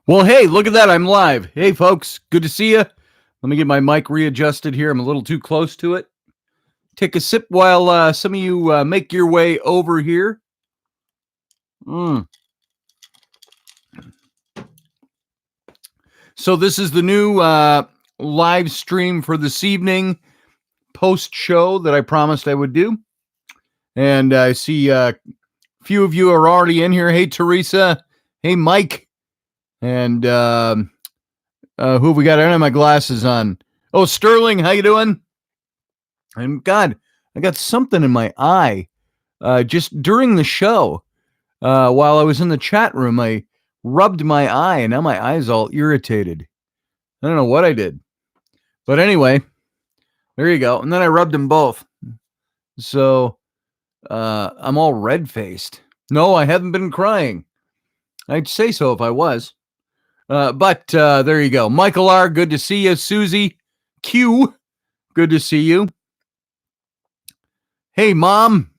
Well, hey, look at that. I'm live. Hey, folks. Good to see you. Let me get my mic readjusted here. I'm a little too close to it. Take a sip while some of you make your way over here. So, this is the new live stream for this evening post show that I promised I would do. And I see a few of you are already in here. Hey, Teresa. Hey, Mike. And who have we got? I don't have my glasses on. Oh, Sterling. How you doing? And God, I got something in my eye just during the show. While I was in the chat room, I rubbed my eye, and now my eye's all irritated. I don't know what I did. But anyway, there you go. And then I rubbed them both. So I'm all red-faced. No, I haven't been crying. I'd say so if I was. But there you go. Michael R., good to see you. Susie Q., good to see you. Hey, Mom.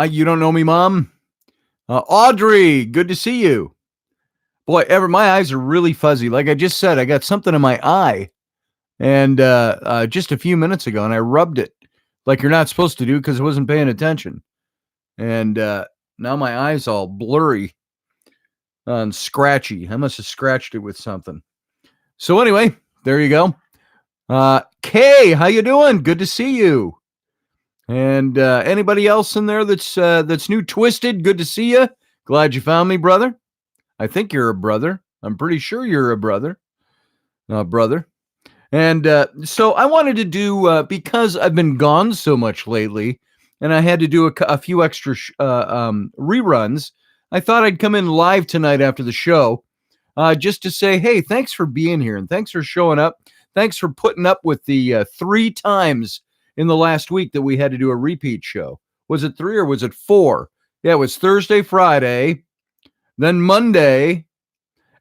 You don't know me, Mom? Audrey, good to see you. Boy, my eyes are really fuzzy. Like I just said, I got something in my eye, and just a few minutes ago, and I rubbed it like you're not supposed to do because I wasn't paying attention. And now my eye's all blurry and scratchy. I must have scratched it with something. So anyway, there you go. Kay, how you doing? Good to see you. And anybody else in there that's new? Twisted, good to see you. Glad you found me, brother. I think you're a brother. I'm pretty sure you're a brother. And so I wanted to do, because I've been gone so much lately, and I had to do a few extra reruns, I thought I'd come in live tonight after the show just to say, hey, thanks for being here, and thanks for showing up. Thanks for putting up with the 3 times in the last week that we had to do a repeat show. Was it 3 or was it 4? Yeah, it was Thursday, Friday, then Monday,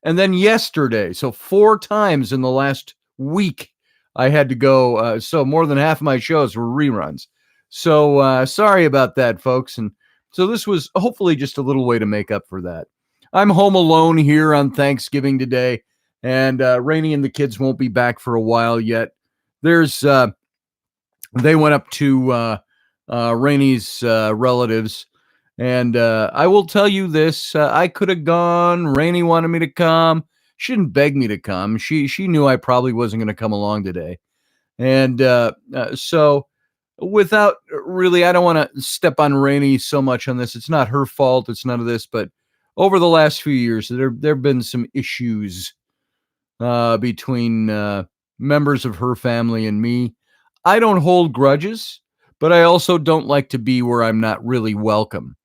and then yesterday. So 4 times in the last week I had to go. So more than half of my shows were reruns. So sorry about that, folks. And so this was hopefully just a little way to make up for that. I'm home alone here on Thanksgiving today, and Rainey and the kids won't be back for a while yet. They went up to Rainey's relatives. And I will tell you this, I could have gone. Rainey wanted me to come. She didn't beg me to come. She knew I probably wasn't going to come along today. And so without really, I don't want to step on Rainey so much on this. It's not her fault. It's none of this. But over the last few years, there have been some issues between members of her family and me. I don't hold grudges, but I also don't like to be where I'm not really welcome.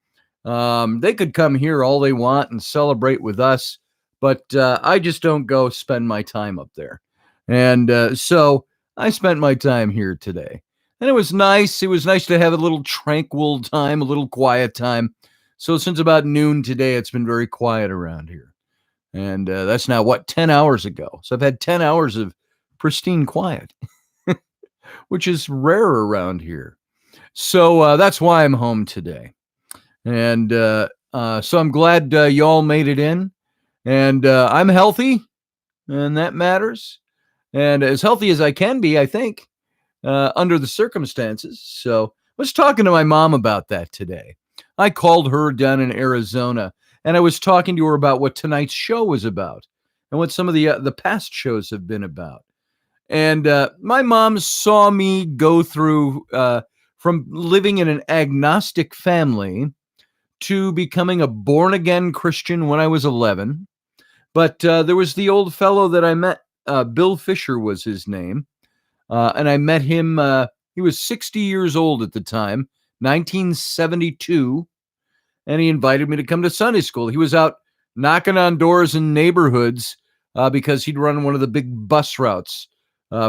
They could come here all they want and celebrate with us, but I just don't go spend my time up there. And so I spent my time here today. And it was nice. It was nice to have a little tranquil time, a little quiet time. So since about noon today, it's been very quiet around here. And that's now, 10 hours ago. So I've had 10 hours of pristine quiet, which is rare around here. So that's why I'm home today. And so I'm glad y'all made it in. And I'm healthy, and that matters. And as healthy as I can be, I think, under the circumstances. So I was talking to my mom about that today. I called her down in Arizona, and I was talking to her about what tonight's show was about and what some of the past shows have been about. And my mom saw me go through from living in an agnostic family to becoming a born-again Christian when I was 11. But there was the old fellow that I met, Bill Fisher was his name, and I met him, he was 60 years old at the time, 1972, and he invited me to come to Sunday school. He was out knocking on doors in neighborhoods because he'd run one of the big bus routes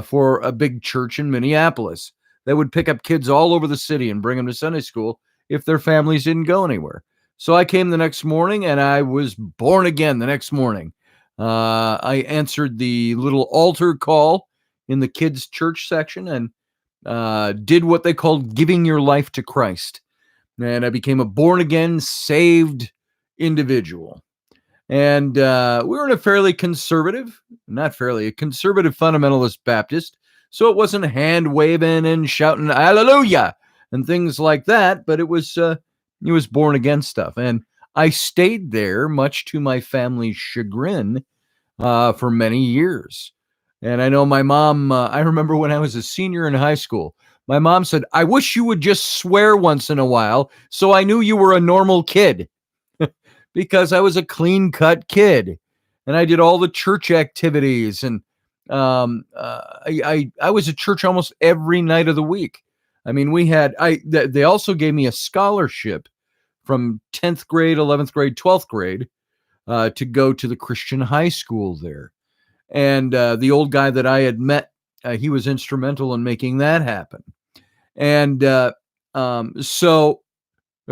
for a big church in Minneapolis that would pick up kids all over the city and bring them to Sunday school if their families didn't go anywhere. So I came the next morning, and I was born again the next morning. I answered the little altar call in the kids' church section and did what they called giving your life to Christ. And I became a born again, saved individual. And we were in a fairly conservative, not fairly, a conservative fundamentalist Baptist. So it wasn't hand waving and shouting hallelujah and things like that, but it was born again stuff. And I stayed there, much to my family's chagrin, for many years. And I know my mom, I remember when I was a senior in high school, my mom said, I wish you would just swear once in a while so I knew you were a normal kid, because I was a clean cut kid and I did all the church activities. And I was at church almost every night of the week. I mean, they also gave me a scholarship from 10th grade, 11th grade, 12th grade to go to the Christian high school there. And the old guy that I had met, he was instrumental in making that happen. And so,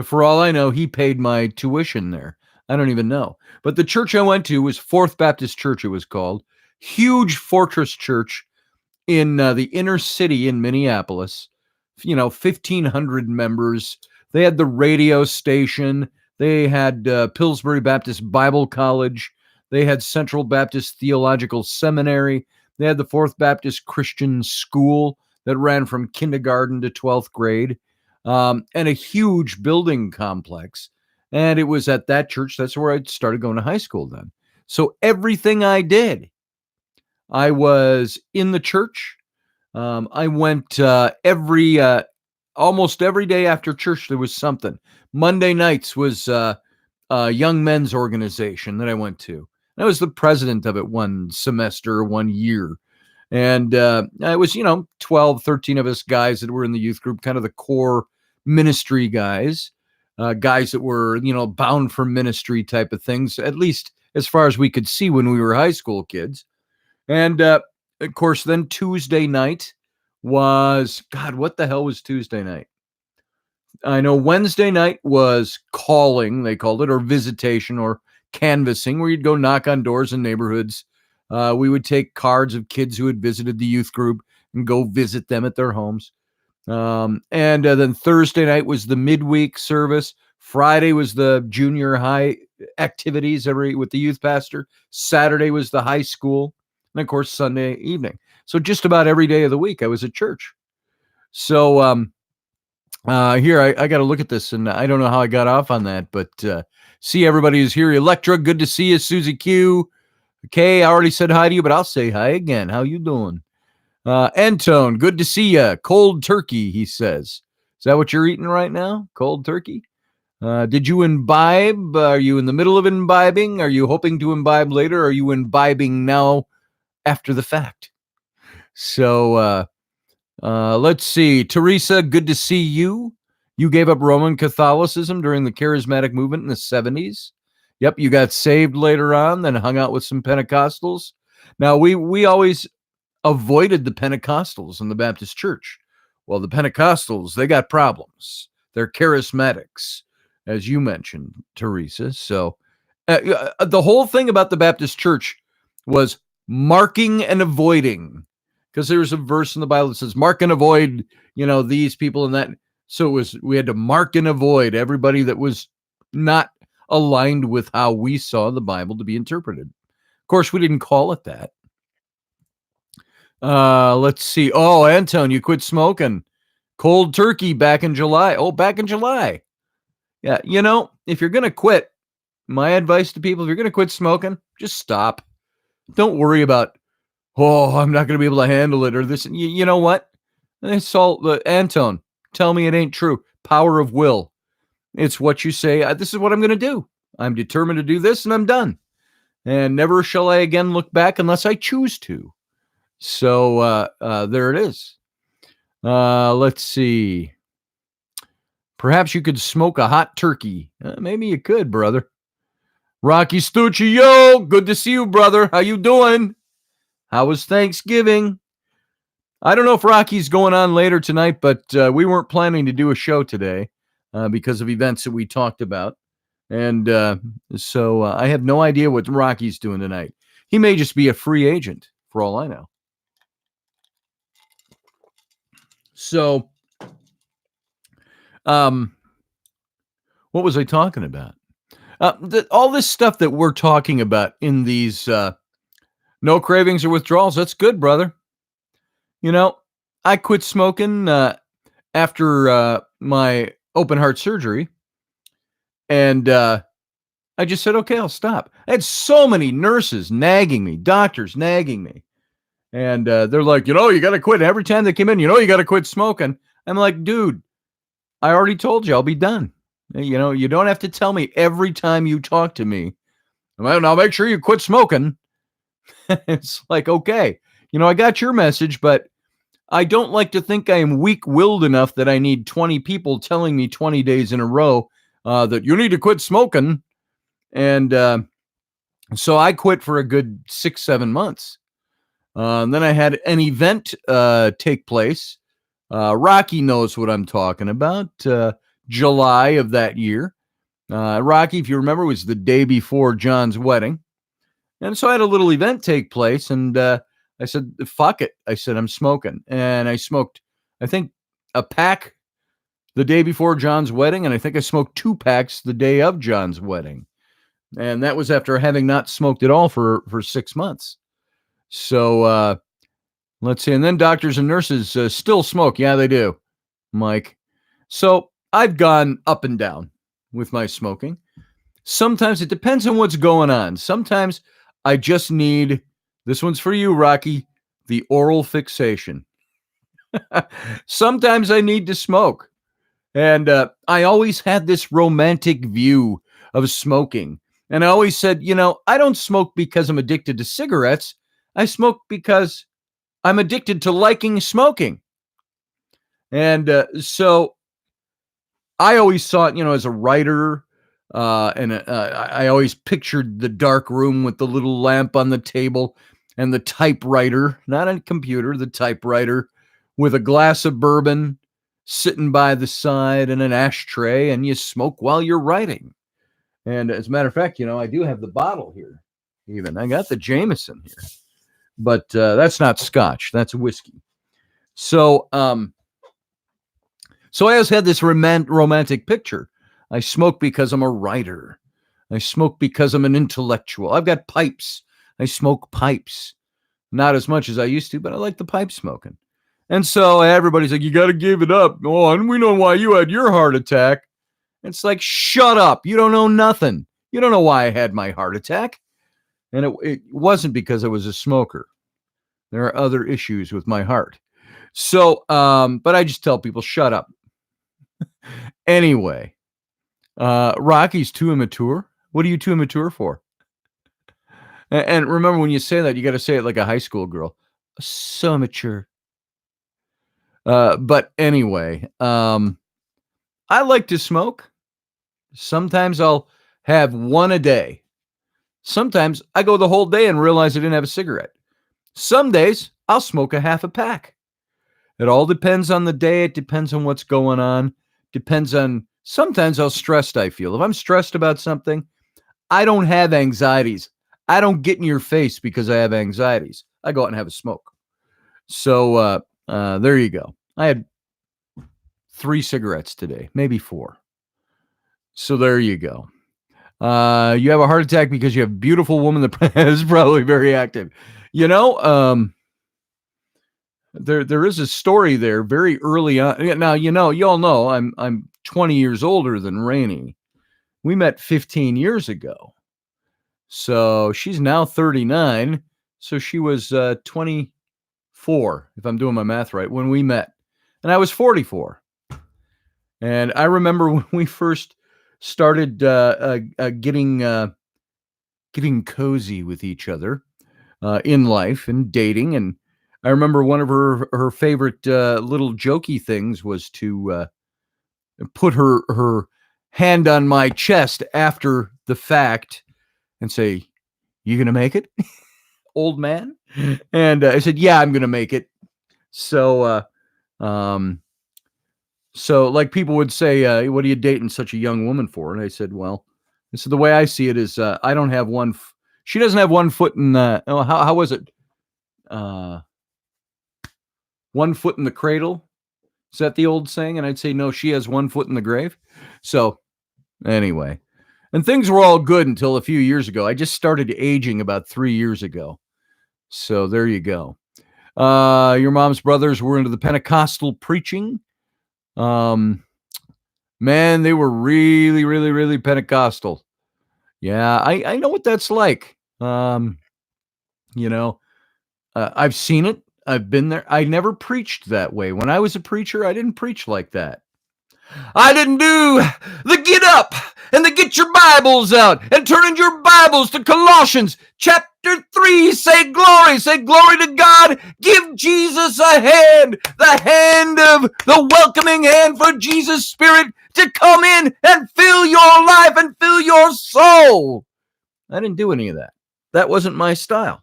for all I know, he paid my tuition there. I don't even know. But the church I went to was Fourth Baptist Church, it was called. Huge fortress church in the inner city in Minneapolis. 1,500 members. They had the radio station. They had Pillsbury Baptist Bible College. They had Central Baptist Theological Seminary. They had the Fourth Baptist Christian School that ran from kindergarten to 12th grade, and a huge building complex. And it was at that church, that's where I started going to high school then. So everything I did, I was in the church. I went almost every day after church, there was something. Monday nights was a young men's organization that I went to. I was the president of it one semester, one year. And it was, 12, 13 of us guys that were in the youth group, kind of the core ministry guys, guys that were, bound for ministry type of things, at least as far as we could see when we were high school kids. And of course, then Tuesday night was, God, what the hell was Tuesday night? I know Wednesday night was calling, they called it, or visitation or canvassing, where you'd go knock on doors in neighborhoods. We would take cards of kids who had visited the youth group and go visit them at their homes. And then Thursday night was the midweek service. Friday was the junior high activities with the youth pastor. Saturday was the high school. And of course, Sunday evening. So just about every day of the week, I was at church. So here, I got to look at this, and I don't know how I got off on that, but see, everybody is here. Electra, good to see you. Susie Q. Okay, I already said hi to you, but I'll say hi again. How you doing? Antone, good to see you. Cold turkey, he says. Is that what you're eating right now? Cold turkey? Did you imbibe? Are you in the middle of imbibing? Are you hoping to imbibe later? Are you imbibing now after the fact? So let's see. Teresa, good to see you. You gave up Roman Catholicism during the charismatic movement in the 70s. Yep, you got saved later on, then hung out with some Pentecostals. Now, we always avoided the Pentecostals in the Baptist church. Well, the Pentecostals, they got problems. They're charismatics, as you mentioned, Teresa. So the whole thing about the Baptist church was marking and avoiding, because there's a verse in the Bible that says, mark and avoid, these people and that. So we had to mark and avoid everybody that was not aligned with how we saw the Bible to be interpreted. Of course, we didn't call it that. Let's see. Oh, Anton, you quit smoking. Cold turkey back in July. Oh, back in July. Yeah, if you're going to quit, my advice to people, if you're going to quit smoking, just stop. Don't worry about, I'm not going to be able to handle it or this. You know what? Anton, tell me it ain't true. Power of will. It's what you say. This is what I'm going to do. I'm determined to do this, and I'm done. And never shall I again look back unless I choose to. So there it is. Let's see. Perhaps you could smoke a hot turkey. Maybe you could, brother. Rocky Stucci, yo, good to see you, brother. How you doing? How was Thanksgiving? I don't know if Rocky's going on later tonight, but we weren't planning to do a show today because of events that we talked about. And so I have no idea what Rocky's doing tonight. He may just be a free agent, for all I know. So, what was I talking about? All this stuff that we're talking about in these no cravings or withdrawals, that's good, brother. You know, I quit smoking after my open heart surgery, and I just said, okay, I'll stop. I had so many nurses nagging me, doctors nagging me. And they're like, you got to quit. Every time they came in, you got to quit smoking. I'm like, dude, I already told you I'll be done. You don't have to tell me every time you talk to me. Well, now make sure you quit smoking. It's like, okay, I got your message, but I don't like to think I am weak-willed enough that I need 20 people telling me 20 days in a row that you need to quit smoking. And so I quit for a good 6-7 months. And then I had an event take place. Rocky knows what I'm talking about. July of that year. Rocky, if you remember, was the day before John's wedding. And so I had a little event take place, and I said, fuck it. I said, I'm smoking. And I smoked, I think, a pack the day before John's wedding, and I think I smoked 2 packs the day of John's wedding. And that was after having not smoked at all for 6 months. So let's see. And then doctors and nurses still smoke. Yeah, they do, Mike. So I've gone up and down with my smoking. Sometimes it depends on what's going on. Sometimes I just need, this one's for you, Rocky, the oral fixation. Sometimes I need to smoke. And I always had this romantic view of smoking. And I always said, I don't smoke because I'm addicted to cigarettes. I smoke because I'm addicted to liking smoking. And so I always saw it, as a writer, and I always pictured the dark room with the little lamp on the table and the typewriter, not a computer, the typewriter, with a glass of bourbon sitting by the side and an ashtray, and you smoke while you're writing. And as a matter of fact, I do have the bottle here. Even I got the Jameson here, but that's not Scotch. That's whiskey. So, so I always had this romantic picture. I smoke because I'm a writer. I smoke because I'm an intellectual. I've got pipes. I smoke pipes. Not as much as I used to, but I like the pipe smoking. And so everybody's like, you got to give it up. Oh, and we know why you had your heart attack. It's like, shut up. You don't know nothing. You don't know why I had my heart attack. And it wasn't because I was a smoker. There are other issues with my heart. So, but I just tell people, shut up. Anyway, Rocky's too immature. What are you too immature for? And remember, when you say that, you got to say it like a high school girl. So mature. But anyway, I like to smoke. Sometimes I'll have one a day. Sometimes I go the whole day and realize I didn't have a cigarette. Some days I'll smoke a half a pack. It all depends on the day. It depends on what's going on. Depends on sometimes how stressed I feel. If I'm stressed about something, I don't have anxieties. I don't get in your face because I have anxieties. I go out and have a smoke. So there you go. I had 3 cigarettes today, maybe 4. So there you go. You have a heart attack because you have a beautiful woman that is probably very active. There is a story there very early on. Now, you all know I'm 20 years older than Rainey. We met 15 years ago. So she's now 39. So she was 24, if I'm doing my math right, when we met. And I was 44. And I remember when we first started getting cozy with each other in life and dating. And I remember one of her favorite little jokey things was to put her hand on my chest after the fact and say, "You gonna make it, old man?" And I said, "Yeah, I'm gonna make it." So, so like people would say, "What are you dating such a young woman for?" And I said, "Well, this is the way I see it. Is I don't have one. She doesn't have one foot in. How was it? 1 foot in the cradle. Is that the old saying?" And I'd say, "No, she has 1 foot in the grave." So, anyway, And things were all good until a few years ago. I just started aging about 3 years ago. So there you go. Your mom's brothers were into the Pentecostal preaching. Um, Man, they were really, really, really Pentecostal. Yeah, I know what that's like. You know, I've seen it. I've been there. I never preached that way. When I was a preacher, I didn't preach like that. I didn't do the get up and the get your Bibles out and turn in your Bibles to Colossians chapter 3. Say glory to God. Give Jesus a hand, the hand of the welcoming hand for Jesus' Spirit to come in and fill your life and fill your soul. I didn't do any of that. That wasn't my style.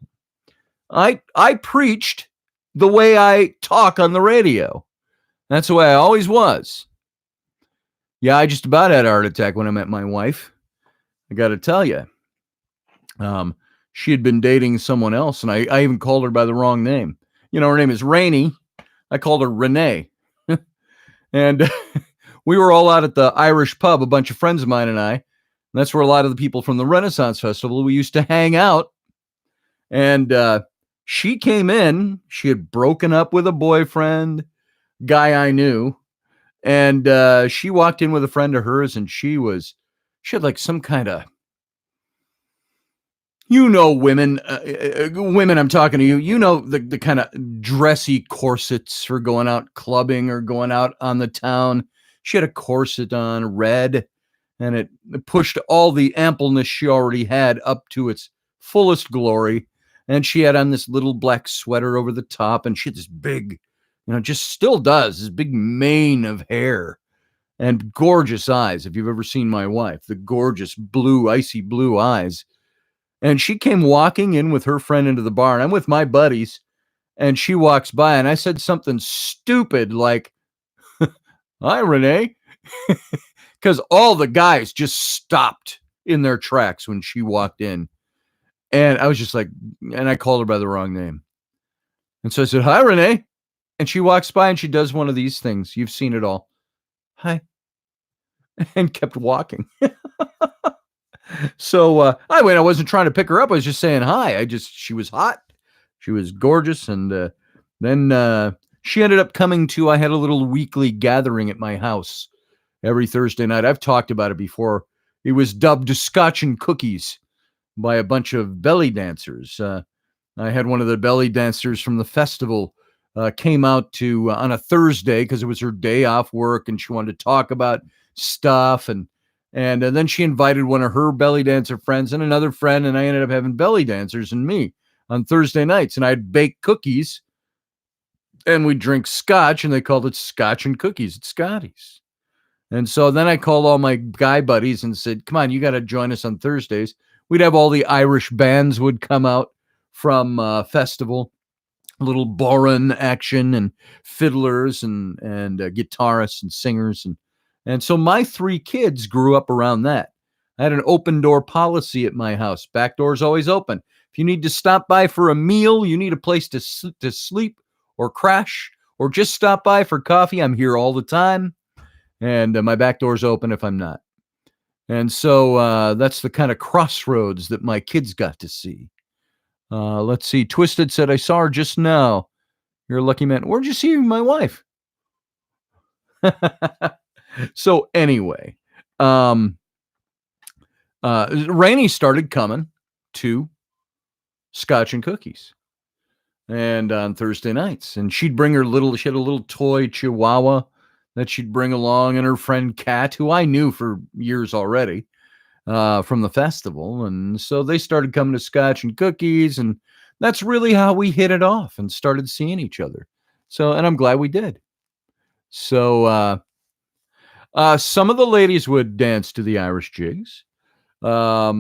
I preached the way I talk on the radio. That's the way I always was. Yeah, I just about had a heart attack when I met my wife. I got to tell you. She had been dating someone else, and I even called her by the wrong name. You know, her name is Rainey. I called her Renee. And we were all out at the Irish pub, a bunch of friends of mine and I. And that's where a lot of the people from the Renaissance Festival, we used to hang out. And she came in. She had broken up with a boyfriend, guy I knew. And she walked in with a friend of hers, and she had like some kind of, women, women, I'm talking to you, the kind of dressy corsets for going out clubbing or going out on the town. She had a corset on, red, and it pushed all the ampleness she already had up to its fullest glory. And she had on this little black sweater over the top, and she had this big, just still does, this big mane of hair and gorgeous eyes. If you've ever seen my wife, the gorgeous blue, icy blue eyes. And she came walking in with her friend into the bar, and I'm with my buddies, and she walks by, and I said something stupid like, "Hi, Renee," because all the guys just stopped in their tracks when she walked in. And I was just like, and I called her by the wrong name. And so I said, "Hi, Renee." And she walks by and she does one of these things. You've seen it all. "Hi." And kept walking. So I wasn't trying to pick her up. I was just saying hi. She was hot. She was gorgeous. And then she ended up coming to, I had a little weekly gathering at my house every Thursday night. I've talked about it before. It was dubbed Scotch and Cookies by a bunch of belly dancers. I had one of the belly dancers from the festival came out to on a Thursday because it was her day off work, and she wanted to talk about stuff. And then she invited one of her belly dancer friends and another friend, and I ended up having belly dancers and me on Thursday nights. And I'd bake cookies, and we'd drink scotch, and they called it Scotch and Cookies at Scotty's. And so then I called all my guy buddies and said, "Come on, you got to join us on Thursdays." We'd have all the Irish bands would come out from festival, little Boran action and fiddlers and guitarists and singers. And so my 3 kids grew up around that. I had an open door policy at my house. Back door's always open. If you need to stop by for a meal, you need a place to sleep or crash or just stop by for coffee, I'm here all the time. And my back door's open if I'm not. And so that's the kind of crossroads that my kids got to see. Let's see. Twisted said, "I saw her just now." You're a lucky man. Where'd you see my wife? So anyway, Rainey started coming to Scotch and Cookies and on Thursday nights. And she had a little toy Chihuahua that she'd bring along, and her friend Kat, who I knew for years already from the festival. And so they started coming to Scotch and Cookies, and that's really how we hit it off and started seeing each other. So, and I'm glad we did. So some of the ladies would dance to the Irish jigs. I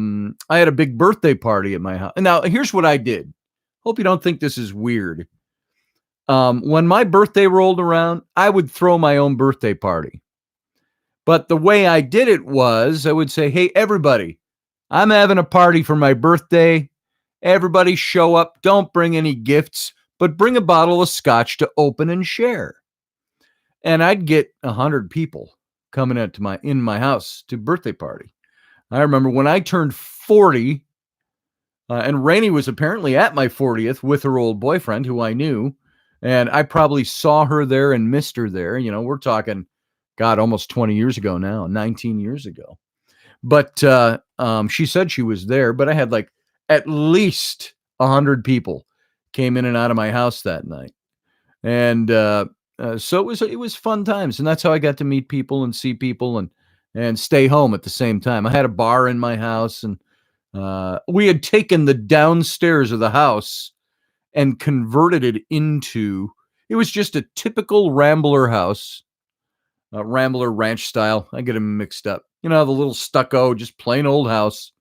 had a big birthday party at my house. Now, here's what I did. Hope you don't think this is weird. When my birthday rolled around, I would throw my own birthday party. But the way I did it was I would say, "Hey, everybody, I'm having a party for my birthday. Everybody show up. Don't bring any gifts, but bring a bottle of scotch to open and share." And I'd get 100 people coming in my house to birthday party. I remember when I turned 40, and Rainey was apparently at my 40th with her old boyfriend, who I knew, and I probably saw her there and missed her there. We're talking, God, almost 20 years ago now, 19 years ago. But she said she was there, but I had like at least 100 people came in and out of my house that night. And so it was fun times, and that's how I got to meet people and see people and stay home at the same time. I had a bar in my house, and we had taken the downstairs of the house and converted it into. It was just a typical Rambler house, Rambler Ranch style. I get them mixed up. The little stucco, just plain old house.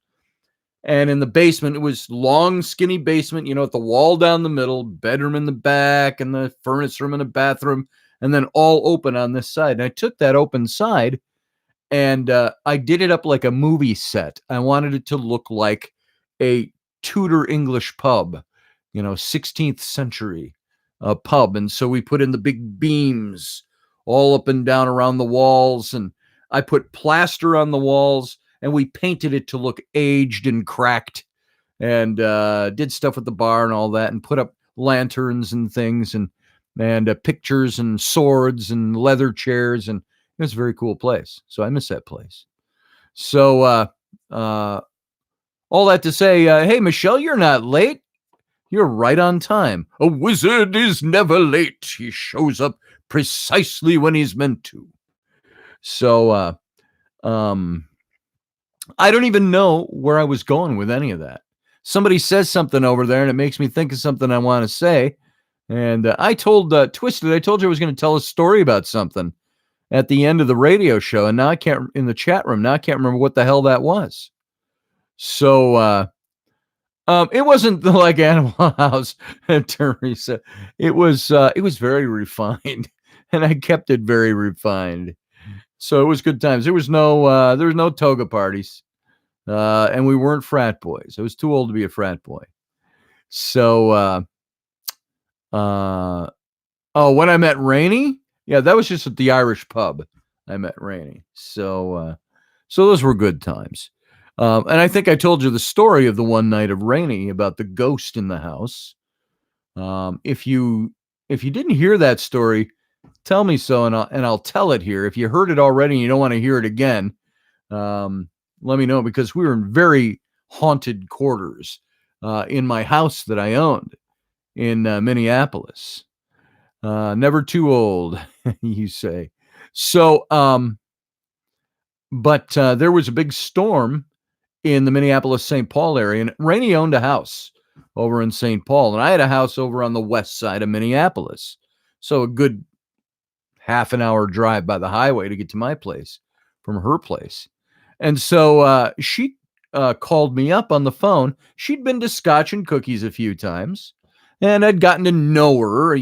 And in the basement, it was long, skinny basement, at the wall down the middle, bedroom in the back, and the furnace room and the bathroom, and then all open on this side. And I took that open side and I did it up like a movie set. I wanted it to look like a Tudor English pub, 16th century pub. And so we put in the big beams all up and down around the walls, and I put plaster on the walls, and we painted it to look aged and cracked, and did stuff with the bar and all that, and put up lanterns and things, and pictures and swords and leather chairs, and it was a very cool place. So I miss that place. So all that to say, hey, Michelle, you're not late. You're right on time. A wizard is never late. He shows up precisely when he's meant to. So I don't even know where I was going with any of that. Somebody says something over there, and it makes me think of something I want to say. And I told Twisted, I told you I was going to tell a story about something at the end of the radio show, and now I can't, in the chat room, now I can't remember what the hell that was. So it wasn't like Animal House, Teresa. It was very refined, and I kept it very refined. So it was good times. There was no toga parties, and we weren't frat boys. I was too old to be a frat boy. So, when I met Rainey, yeah, that was just at the Irish pub. I met Rainey. So those were good times. And I think I told you the story of the one night of Rainey about the ghost in the house. If you didn't hear that story, tell me so, and I'll tell it here. If you heard it already and you don't want to hear it again, let me know, because we were in very haunted quarters in my house that I owned in Minneapolis. Never too old, you say. So, but there was a big storm in the Minneapolis, St. Paul area, and Rainey owned a house over in St. Paul, and I had a house over on the west side of Minneapolis. So a good half an hour drive by the highway to get to my place from her place. And so she called me up on the phone. She'd been to Scotch and Cookies a few times, and I'd gotten to know her.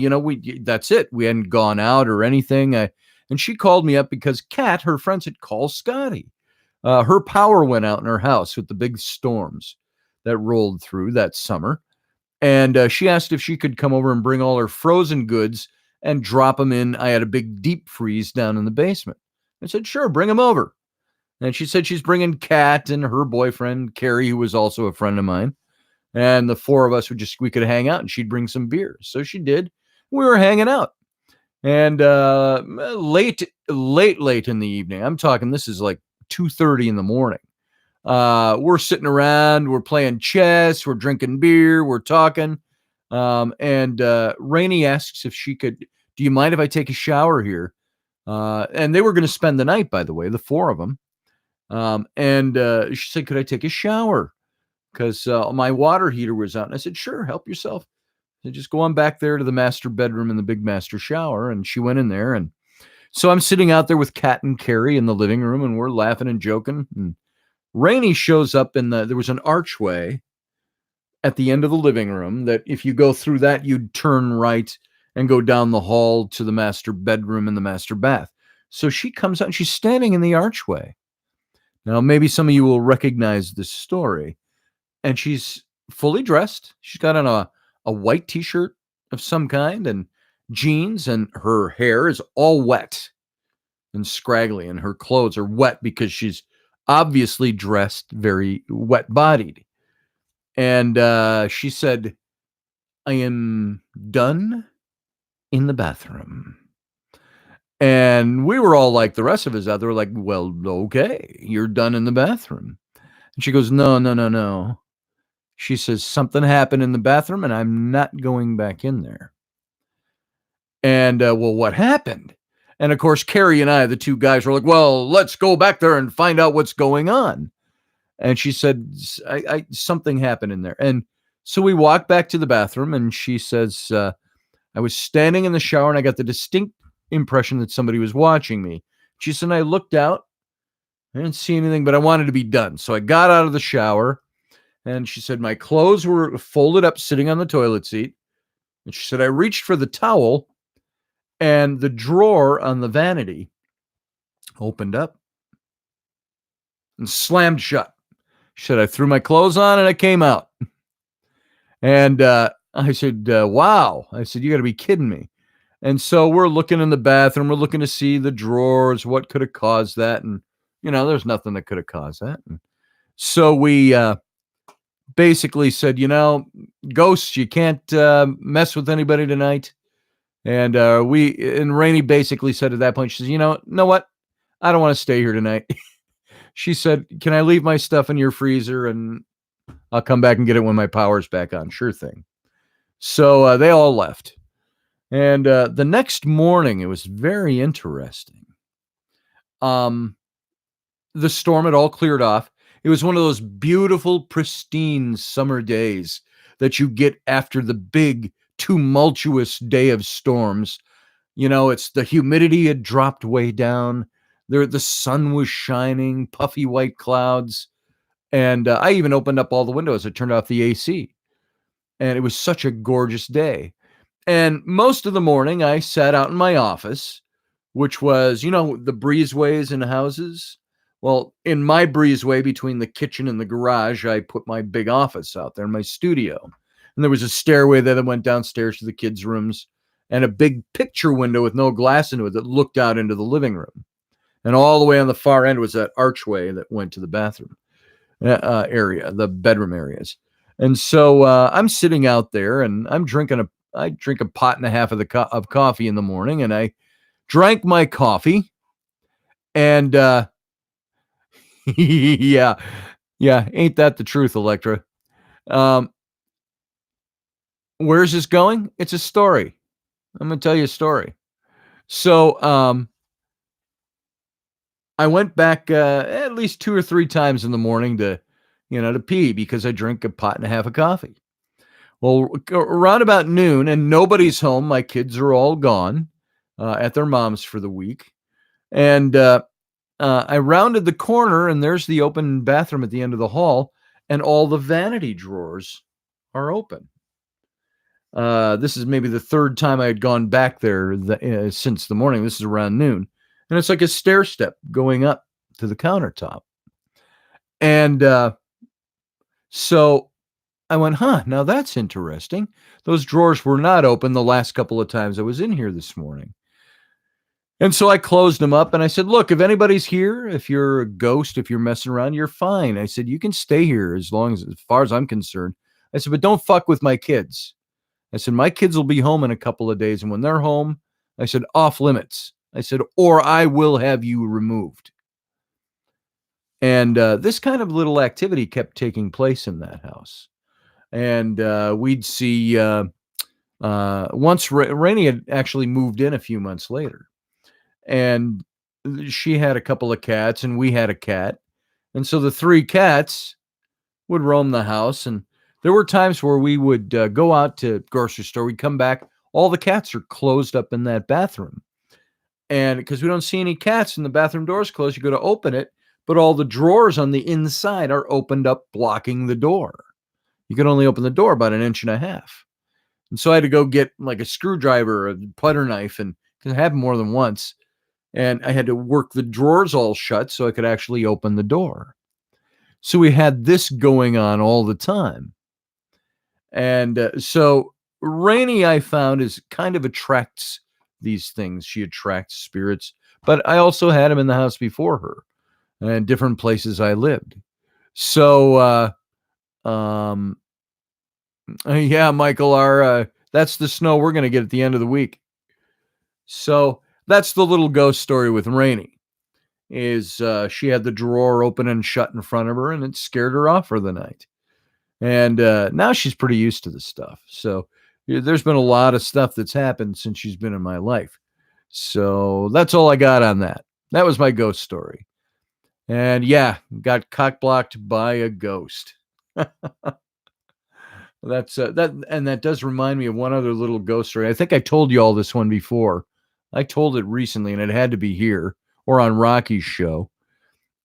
That's it. We hadn't gone out or anything. And she called me up because Kat, her friends, had called Scotty. Her power went out in her house with the big storms that rolled through that summer. And she asked if she could come over and bring all her frozen goods and drop them in. I had a big deep freeze down in the basement. I said, sure, bring them over. And she said she's bringing Kat and her boyfriend, Carrie, who was also a friend of mine. And the four of us we could hang out, and she'd bring some beers. So she did. We were hanging out. And late in the evening, I'm talking, this is like 2:30 in the morning. We're sitting around, we're playing chess, we're drinking beer, we're talking. And Rainey asks if she could, do you mind if I take a shower here? And they were going to spend the night, by the way, the four of them. And she said, could I take a shower? Because my water heater was out. And I said, sure, help yourself. So just go on back there to the master bedroom and the big master shower. And she went in there. And so I'm sitting out there with Kat and Carrie in the living room, and we're laughing and joking. And Rainey shows up there was an archway at the end of the living room that if you go through that, you'd turn right and go down the hall to the master bedroom and the master bath. So she comes out and she's standing in the archway. Now, maybe some of you will recognize this story. And she's fully dressed. She's got on a white t-shirt of some kind and jeans, and her hair is all wet and scraggly, and her clothes are wet because she's obviously dressed very wet bodied. And she said, I am done in the bathroom. And we were all like, the rest of us out there were like, well, okay, you're done in the bathroom. And she goes, no, no, no, no. She says, something happened in the bathroom and I'm not going back in there. And well, what happened? And of course, Carrie and I, the two guys, were like, well, let's go back there and find out what's going on. And she said, something happened in there. And so we walked back to the bathroom and she says, I was standing in the shower and I got the distinct impression that somebody was watching me. She said, I looked out. I didn't see anything, but I wanted to be done. So I got out of the shower and she said, my clothes were folded up sitting on the toilet seat. And she said, I reached for the towel and the drawer on the vanity opened up and slammed shut. She said, I threw my clothes on and I came out. And I said, wow. I said, you got to be kidding me. And so we're looking in the bathroom. We're looking to see the drawers. What could have caused that? And, there's nothing that could have caused that. And so we basically said, ghosts, you can't mess with anybody tonight. And and Rainey basically said at that point, she says, you know what? I don't want to stay here tonight. She said, can I leave my stuff in your freezer and I'll come back and get it when my power's back on? Sure thing. So they all left. And the next morning, it was very interesting. The storm had all cleared off. It was one of those beautiful, pristine summer days that you get after the big, tumultuous day of storms. It's the humidity had dropped way down. The sun was shining, puffy white clouds. And I even opened up all the windows. I turned off the AC. And it was such a gorgeous day. And most of the morning, I sat out in my office, which was, the breezeways in houses. Well, in my breezeway between the kitchen and the garage, I put my big office out there, my studio. And there was a stairway there that went downstairs to the kids' rooms and a big picture window with no glass into it that looked out into the living room. And all the way on the far end was that archway that went to the bathroom area, the bedroom areas. And so I'm sitting out there and I drink a pot and a half of coffee in the morning, and I drank my coffee. And yeah, ain't that the truth, Electra? Where's this going? It's a story. I'm gonna tell you a story. So I went back at least 2 or 3 times in the morning to pee because I drink a pot and a half of coffee. Well, around about noon, and nobody's home. My kids are all gone at their mom's for the week. And I rounded the corner, and there's the open bathroom at the end of the hall, and all the vanity drawers are open. This is maybe the third time I had gone back there since the morning. This is around noon. And it's like a stair step going up to the countertop. And so I went, now that's interesting. Those drawers were not open the last couple of times I was in here this morning. And so I closed them up and I said, look, if anybody's here, if you're a ghost, if you're messing around, you're fine. I said, you can stay here as far as I'm concerned. I said, but don't fuck with my kids. I said, my kids will be home in a couple of days. And when they're home, I said, off limits. I said, or I will have you removed. And this kind of little activity kept taking place in that house. And we'd see once Rainey had actually moved in a few months later. And she had a couple of cats and we had a cat. And so the 3 cats would roam the house. And there were times where we would go out to grocery store. We'd come back. All the cats are closed up in that bathroom. And because we don't see any cats and the bathroom door's closed, you go to open it, but all the drawers on the inside are opened up, blocking the door. You can only open the door about 1.5 inches. And so I had to go get like a screwdriver, a butter knife, and because I had more than once. And I had to work the drawers all shut so I could actually open the door. So we had this going on all the time. And so Rainey, I found, is kind of attracts these things. She attracts spirits, but I also had him in the house before her. and different places I lived. So, um, yeah, Michael, that's the snow we're going to get at the end of the week. So that's the little ghost story with Rainey. Is she had the drawer open and shut in front of her, and it scared her off for the night. And now she's pretty used to the stuff. So there's been a lot of stuff that's happened since she's been in my life. So that's all I got on that. That was my ghost story. And yeah, got cock blocked by a ghost. That's that does remind me of one other little ghost story. I think I told you all this one before. I told it recently, and it had to be here or on Rocky's show.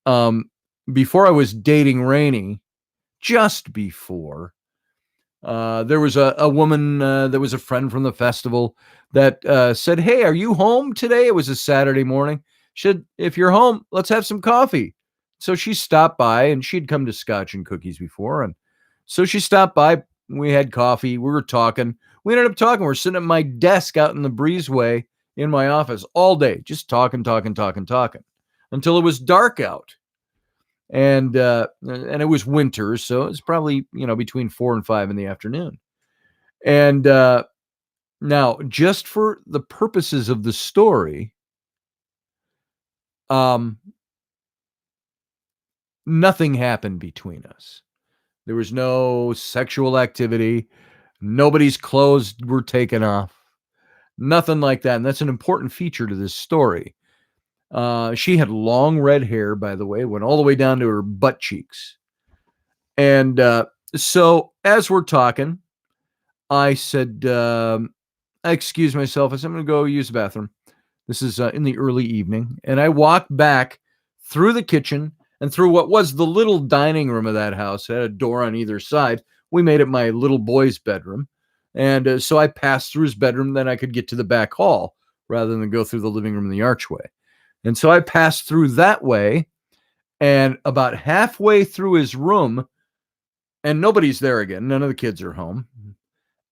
Um, before I was dating Rainey, just before, there was a woman that was a friend from the festival that said, "Hey, are you home today?" It was a Saturday morning. She said, "If you're home, let's have some coffee." So she stopped by, and she'd come to Scotch and Cookies before, and so she stopped by. We had coffee. We were talking. We ended up talking. We're sitting at my desk out in the breezeway in my office all day, just talking, talking until it was dark out. And it was winter, so it's probably between 4 and 5 in the afternoon. And now, just for the purposes of the story, um, nothing happened between us. There was no sexual activity. Nobody's clothes were taken off. Nothing like that. And that's an important feature to this story. She had long red hair, by the way, went all the way down to her butt cheeks. And so as we're talking, I said, I excused myself. I said, I'm going to go use the bathroom. This is in the early evening. And I walked back through the kitchen and through what was the little dining room of that house. It had a door on either side. We made it my little boy's bedroom. And so I passed through his bedroom. Then I could get to the back hall rather than go through the living room and the archway. And so I passed through that way. And about halfway through his room, and nobody's there again. None of the kids are home.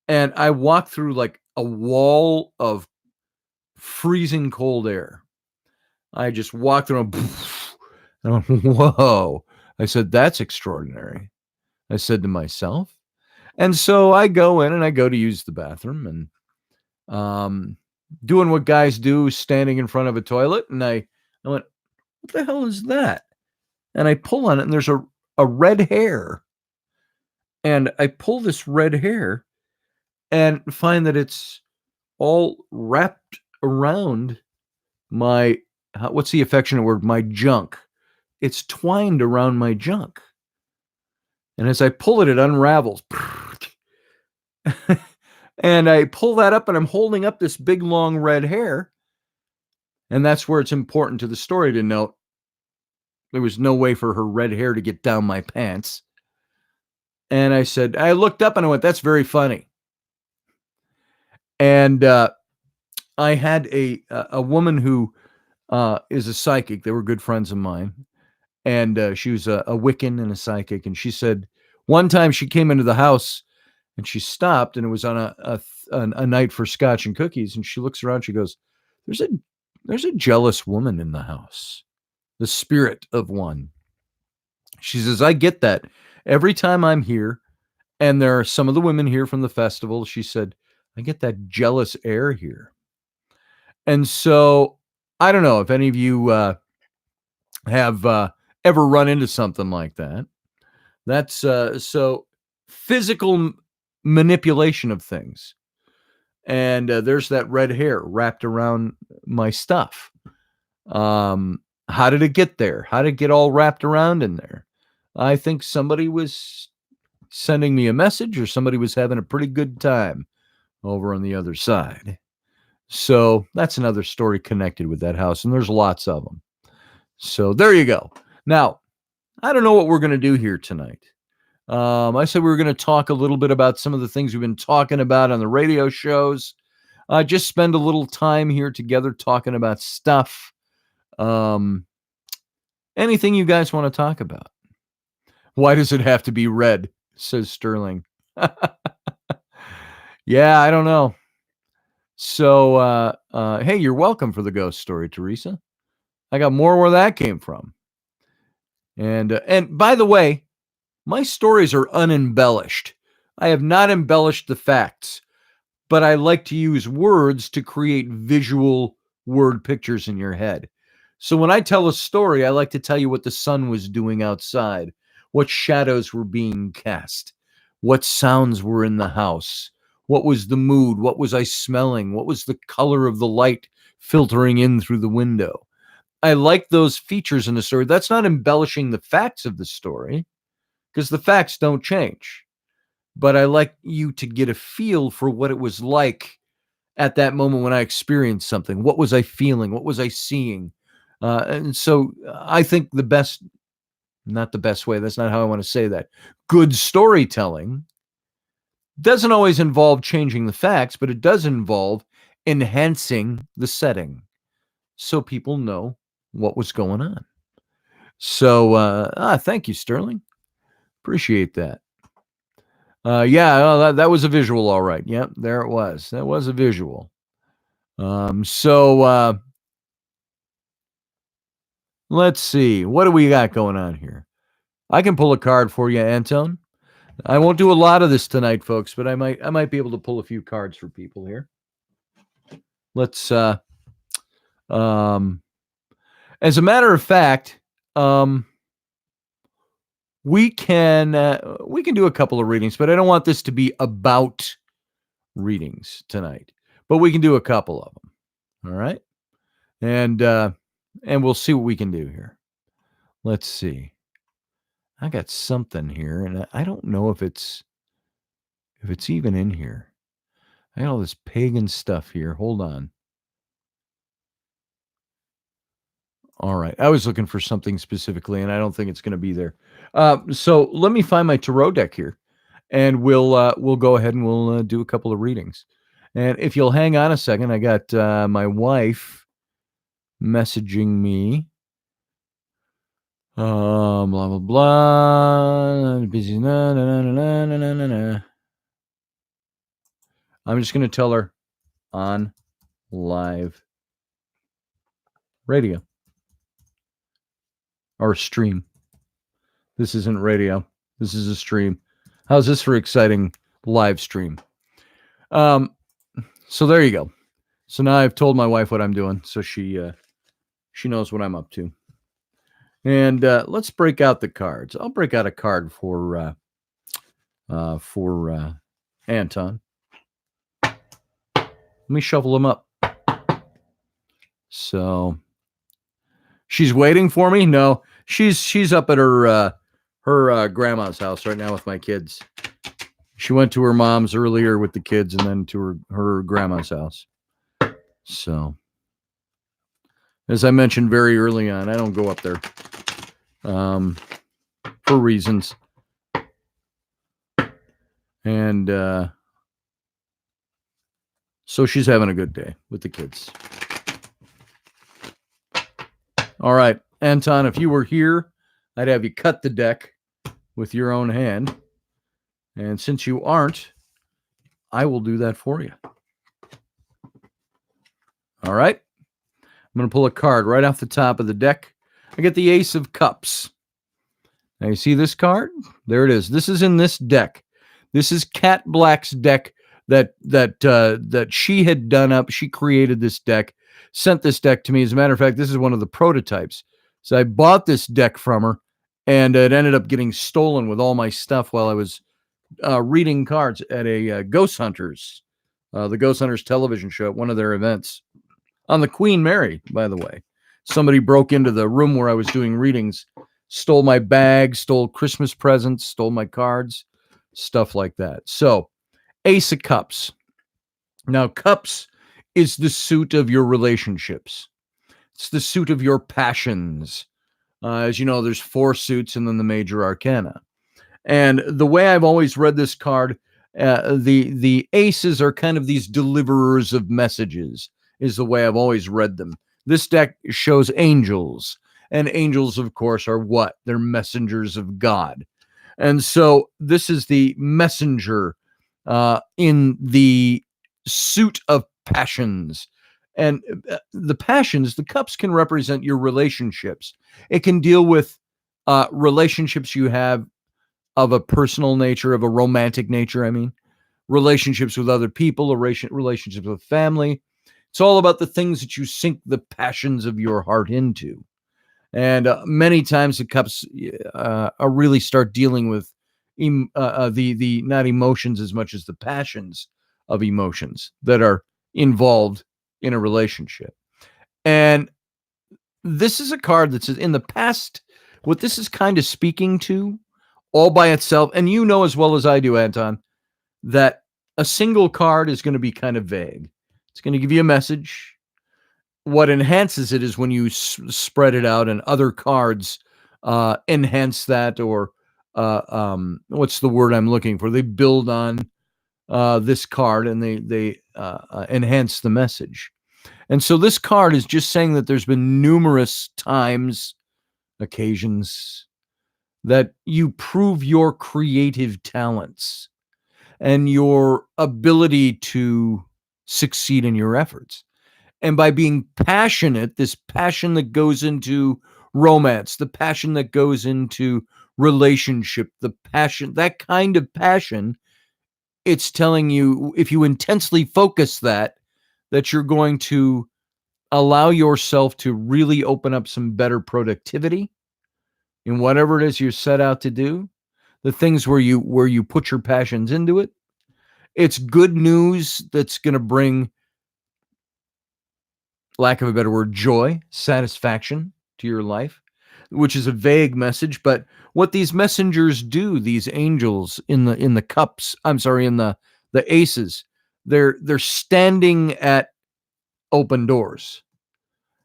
And I walked through like a wall of freezing cold air. I just walked through and I went, whoa. I said, that's extraordinary. I said to myself. And so I go in and I go to use the bathroom and doing what guys do, standing in front of a toilet. And I went, what the hell is that? And I pull on it and there's a red hair. And I pull this red hair and find that it's all wrapped around my, what's the affectionate word? My junk. It's twined around my junk. And as I pull it, it unravels. And I pull that up and I'm holding up this big long red hair. And that's where it's important to the story to note there was no way for her red hair to get down my pants. And I looked up and I went, that's very funny. And I had a woman who is a psychic. They were good friends of mine. And she was a Wiccan and a psychic. And she said one time she came into the house and she stopped, and it was on a night for Scotch and Cookies. And she looks around, she goes, there's a jealous woman in the house, the spirit of one. She says, I get that every time I'm here, and there are some of the women here from the festival. She said, I get that jealous air here. And so I don't know if any of you have ever run into something like that. That's so physical manipulation of things. And there's that red hair wrapped around my stuff. How did it get there? How did it get all wrapped around in there? I think somebody was sending me a message, or somebody was having a pretty good time over on the other side. So that's another story connected with that house, and there's lots of them. So there you go. Now, I don't know what we're going to do here tonight. I said we were going to talk a little bit about some of the things we've been talking about on the radio shows. Just spend a little time here together talking about stuff. Anything you guys want to talk about? Why does it have to be red? Says Sterling. Yeah, I don't know. So, hey, you're welcome for the ghost story, Teresa. I got more where that came from. And by the way, my stories are unembellished. I have not embellished the facts, but I like to use words to create visual word pictures in your head. So when I tell a story, I like to tell you what the sun was doing outside, what shadows were being cast, what sounds were in the house, what was the mood, what was I smelling, what was the color of the light filtering in through the window. I like those features in the story. That's not embellishing the facts of the story because the facts don't change. But I like you to get a feel for what it was like at that moment when I experienced something. What was I feeling? What was I seeing? And so I think the best, not the best way, that's not how I want to say that. Good storytelling doesn't always involve changing the facts, but it does involve enhancing the setting so people know what was going on. So, thank you, Sterling. Appreciate that. Yeah, that was a visual, all right. Yep, there it was. That was a visual. So let's see. What do we got going on here? I can pull a card for you, Anton. I won't do a lot of this tonight, folks, but I might be able to pull a few cards for people here. Let's as a matter of fact, we can do a couple of readings, but I don't want this to be about readings tonight. But we can do a couple of them. All right? And we'll see what we can do here. Let's see. I got something here, and I don't know if it's even in here. I got all this pagan stuff here. Hold on. All right. I was looking for something specifically, and I don't think it's going to be there. So let me find my tarot deck here, and we'll go ahead and we'll do a couple of readings. And if you'll hang on a second, I got my wife messaging me. Blah blah blah. Busy. Na, na, na, na, na, na, na, na. I'm just going to tell her on live radio or stream. This isn't radio. This is a stream. How's this for exciting live stream? So there you go. So now I've told my wife what I'm doing, so she knows what I'm up to. And let's break out the cards. I'll break out a card for Anton. Let me shuffle them up. So she's waiting for me. No, she's up at her grandma's house right now with my kids. She went to her mom's earlier with the kids, and then to her grandma's house. So, as I mentioned very early on, I don't go up there for reasons. And so she's having a good day with the kids. All right, Anton, if you were here, I'd have you cut the deck with your own hand. And since you aren't, I will do that for you. All right. I'm going to pull a card right off the top of the deck. I get the Ace of Cups. Now you see this card? There it is. This is in this deck. This is Cat Black's deck that she had done up. She created this deck, sent this deck to me. As a matter of fact, this is one of the prototypes. So I bought this deck from her, and it ended up getting stolen with all my stuff while I was reading cards at a Ghost Hunters, the Ghost Hunters television show at one of their events on the Queen Mary, by the way. Somebody broke into the room where I was doing readings, stole my bag, stole Christmas presents, stole my cards, stuff like that. So, Ace of Cups. Now, Cups is the suit of your relationships. It's the suit of your passions. As you know, there's 4 suits and then the major arcana. And the way I've always read this card, the aces are kind of these deliverers of messages, is the way I've always read them. This deck shows angels. And angels, of course, are what? They're messengers of God. And so this is the messenger in the suit of passions. And the passions, the cups can represent your relationships. It can deal with relationships you have of a personal nature, of a romantic nature, I mean, relationships with other people, relationships with family. It's all about the things that you sink the passions of your heart into. And many times the cups really start dealing with the not emotions as much as the passions of emotions that are involved in a relationship. And this is a card that's in the past. What this is kind of speaking to all by itself, and you know as well as I do, Anton, that a single card is going to be kind of vague. It's going to give you a message. What enhances it is when you spread it out and other cards enhance that, or what's the word I'm looking for? They build on this card and they enhance the message. And so this card is just saying that there's been numerous times, occasions, that you prove your creative talents and your ability to succeed in your efforts. And by being passionate, this passion that goes into romance, the passion that goes into relationship, the passion, that kind of passion, it's telling you, if you intensely focus that you're going to allow yourself to really open up some better productivity in whatever it is you're set out to do, the things where you put your passions into it. It's good news that's going to bring, lack of a better word, joy, satisfaction to your life, which is a vague message. But what these messengers do, these angels in the cups, I'm sorry, in the aces, they're standing at open doors.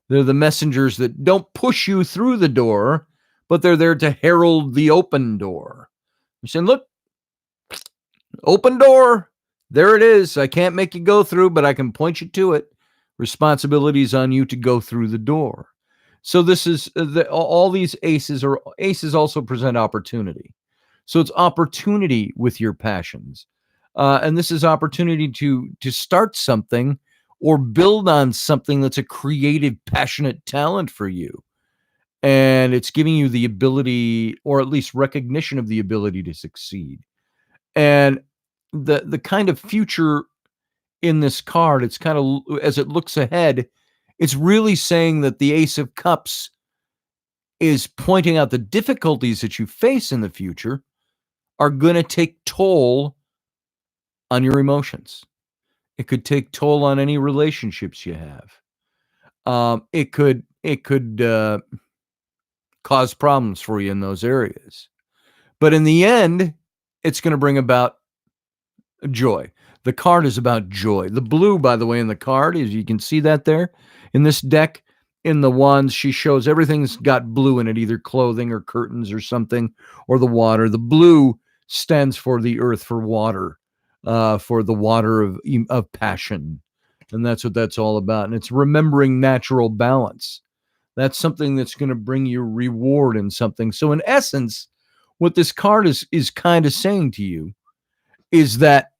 They're the messengers that don't push you through the door, but they're there to herald the open door. You're saying, look, open door, there it is. I can't make you go through, but I can point you to it. Responsibilities on you to go through the door. So this is all these aces also present opportunity. So it's opportunity with your passions. And this is opportunity to start something or build on something that's a creative, passionate talent for you. And it's giving you the ability, or at least recognition of the ability, to succeed. And the kind of future in this card, it's kind of, as it looks ahead, it's really saying that the Ace of Cups is pointing out the difficulties that you face in the future are going to take toll on your emotions. It could take toll on any relationships you have. It could cause problems for you in those areas. But in the end, it's going to bring about joy. The card is about joy. The blue, by the way, in the card, is, you can see that there in this deck. In the wands, she shows everything's got blue in it, either clothing or curtains or something, or the water. The blue stands for the earth, for water, for the water of passion. And that's what that's all about. And it's remembering natural balance. That's something that's going to bring you reward in something. So in essence, what this card is kind of saying to you is that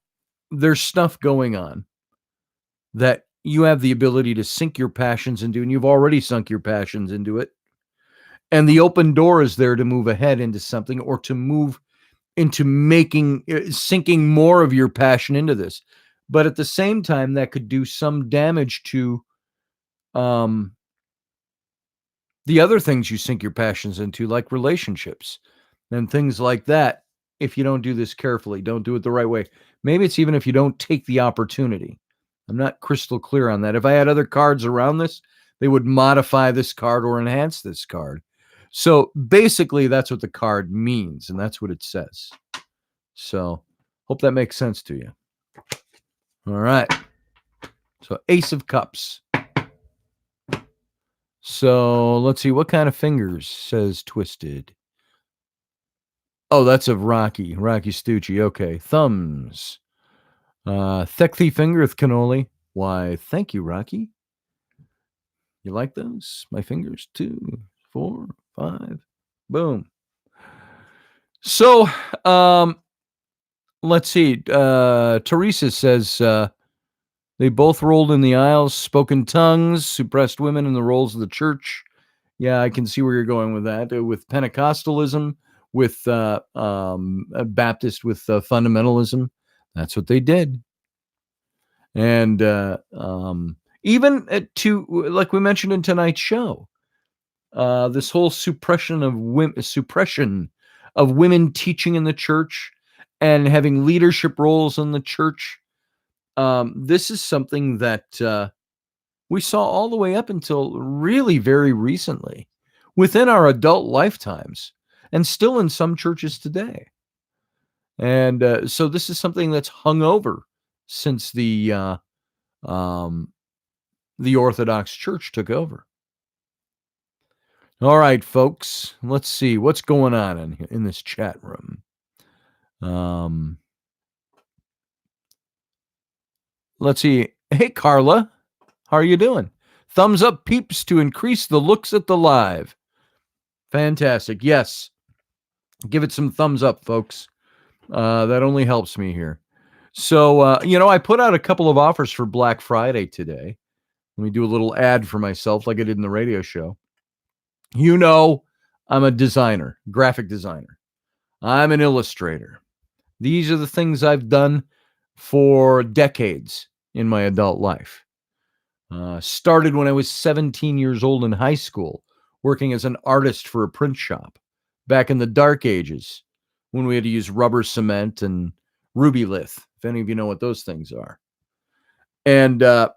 there's stuff going on that you have the ability to sink your passions into, and you've already sunk your passions into it. And the open door is there to move ahead into something, or to move into sinking more of your passion into this. But at the same time, that could do some damage to the other things you sink your passions into, like relationships and things like that. If you don't do this carefully, don't do it the right way. Maybe it's even if you don't take the opportunity. I'm not crystal clear on that. If I had other cards around this, they would modify this card or enhance this card. So basically, that's what the card means, and that's what it says. So hope that makes sense to you. All right. So Ace of Cups. So let's see. What kind of fingers, says Twisted? Oh, that's of Rocky Stucci. Okay. Thumbs. Thekthi fingereth cannoli. Why, thank you, Rocky. You like those? My fingers, 2, 4, 5. Boom. So, let's see. Teresa says they both rolled in the aisles, spoken tongues, suppressed women in the roles of the church. Yeah, I can see where you're going with that. With Pentecostalism, with Baptist, with fundamentalism. That's what they did. And even to, like we mentioned in tonight's show, this whole suppression of women teaching in the church and having leadership roles in the church. This is something that we saw all the way up until really very recently within our adult lifetimes, and still in some churches today. And so this is something that's hung over since the Orthodox Church took over. All right, folks, let's see what's going on in this chat room. Let's see. Hey, Carla, how are you doing? Thumbs up, peeps, to increase the looks at the live. Fantastic. Yes. Give it some thumbs up, folks. That only helps me here. So, I put out a couple of offers for Black Friday today. Let me do a little ad for myself like I did in the radio show. I'm a designer, graphic designer. I'm an illustrator. These are the things I've done for decades in my adult life. Started when I was 17 years old in high school, working as an artist for a print shop back in the dark ages when we had to use rubber cement and Rubylith, if any of you know what those things are. And now,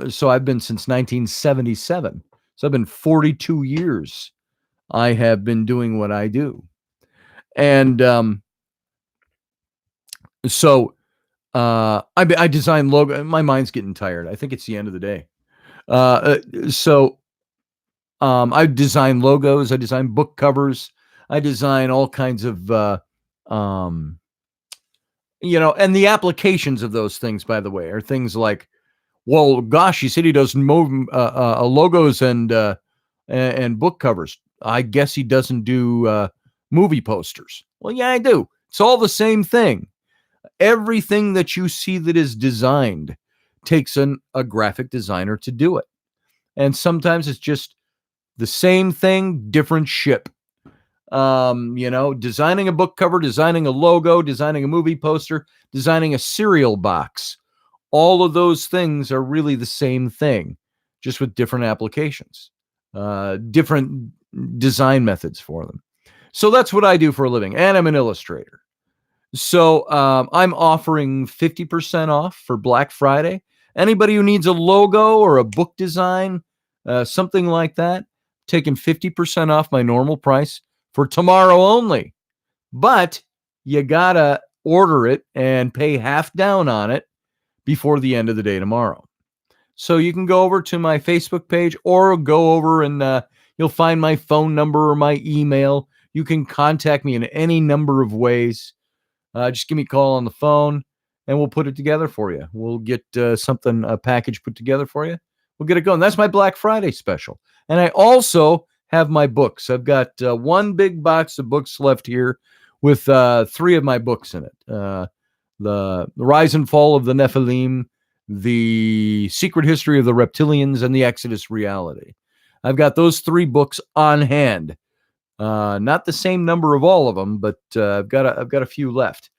so I've been since 1977. So I've been 42 years. I have been doing what I do. And I design logo. My mind's getting tired. I think it's the end of the day. I design logos. I design book covers. I design all kinds of, and the applications of those things, by the way, are things like, well, gosh, he said he does logos and book covers. I guess he doesn't do movie posters. Well, yeah, I do. It's all the same thing. Everything that you see that is designed takes a graphic designer to do it. And sometimes it's just the same thing, different ship. Designing a book cover, designing a logo, designing a movie poster, designing a cereal box. All of those things are really the same thing, just with different applications, different design methods for them. So that's what I do for a living, and I'm an illustrator. So I'm offering 50% off for Black Friday. Anybody who needs a logo or a book design, something like that, taking 50% off my normal price for tomorrow only. But you gotta order it and pay half down on it before the end of the day tomorrow. So you can go over to my Facebook page or go over and you'll find my phone number or my email. You can contact me in any number of ways. Just give me a call on the phone and we'll put it together for you. We'll get a package put together for you. We'll get it going. That's my Black Friday special. And I also have my books. I've got one big box of books left here with 3 of my books in it. The Rise and Fall of the Nephilim, The Secret History of the Reptilians, and The Exodus Reality. I've got those 3 books on hand. Not the same number of all of them, but I've got a few left.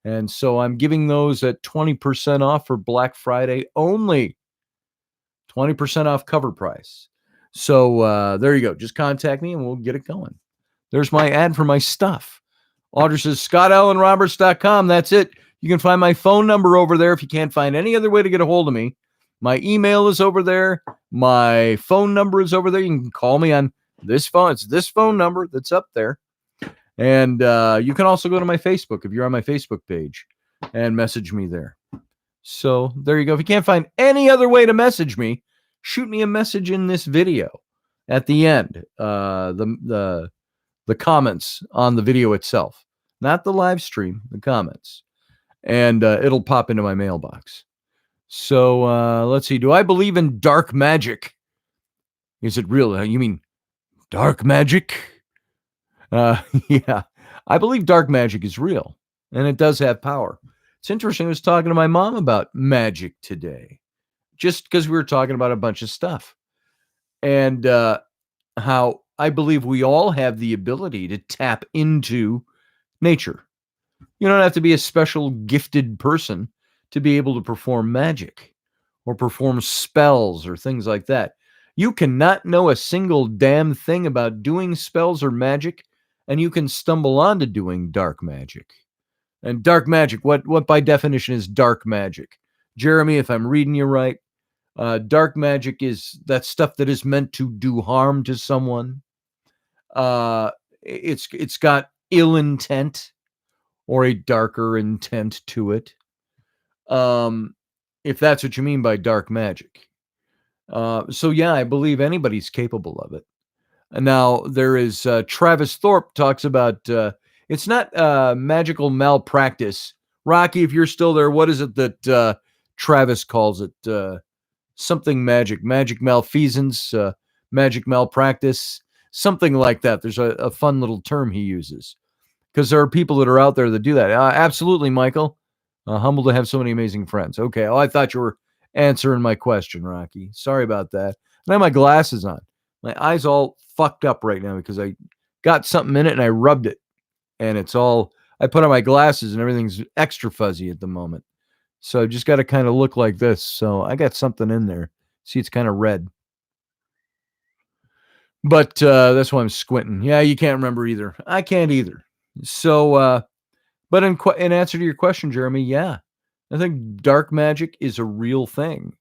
And so I'm giving those at 20% off for Black Friday only. 20% off cover price. So there you go. Just contact me and we'll get it going. There's my ad for my stuff. Audrey says, ScottAllenRoberts.com. That's it. You can find my phone number over there if you can't find any other way to get a hold of me. My email is over there. My phone number is over there. You can call me on this phone. It's this phone number that's up there. And you can also go to my Facebook if you're on my Facebook page and message me there. So there you go. If you can't find any other way to message me, shoot me a message in this video at the end. The comments on the video itself, not the live stream, the comments. And it'll pop into my mailbox. So let's see. Do I believe in dark magic? Is it real? You mean dark magic? Yeah, I believe dark magic is real, and it does have power. It's interesting. I was talking to my mom about magic today, just because we were talking about a bunch of stuff. And how I believe we all have the ability to tap into nature. You don't have to be a special gifted person to be able to perform magic or perform spells or things like that. You cannot know a single damn thing about doing spells or magic, and you can stumble onto doing dark magic. And dark magic, what by definition is dark magic? Jeremy, if I'm reading you right, dark magic is that stuff that is meant to do harm to someone. It's got ill intent or a darker intent to it. If that's what you mean by dark magic. So yeah, I believe anybody's capable of it. Now there is Travis Thorpe talks about it's not magical malpractice. Rocky, if you're still there, what is it that Travis calls it? Something magic malfeasance, magic malpractice, something like that. There's a fun little term he uses because there are people that are out there that do that. Absolutely, Michael. Humbled to have so many amazing friends. Okay. Oh, I thought you were answering my question, Rocky. Sorry about that. I have my glasses on. My eyes all fucked up right now because I got something in it and I rubbed it. And it's all, I put on my glasses and everything's extra fuzzy at the moment. So I just got to kind of look like this. So I got something in there. See, it's kind of red. But that's why I'm squinting. Yeah, you can't remember either. I can't either. So, but in answer to your question, Jeremy, yeah, I think dark magic is a real thing.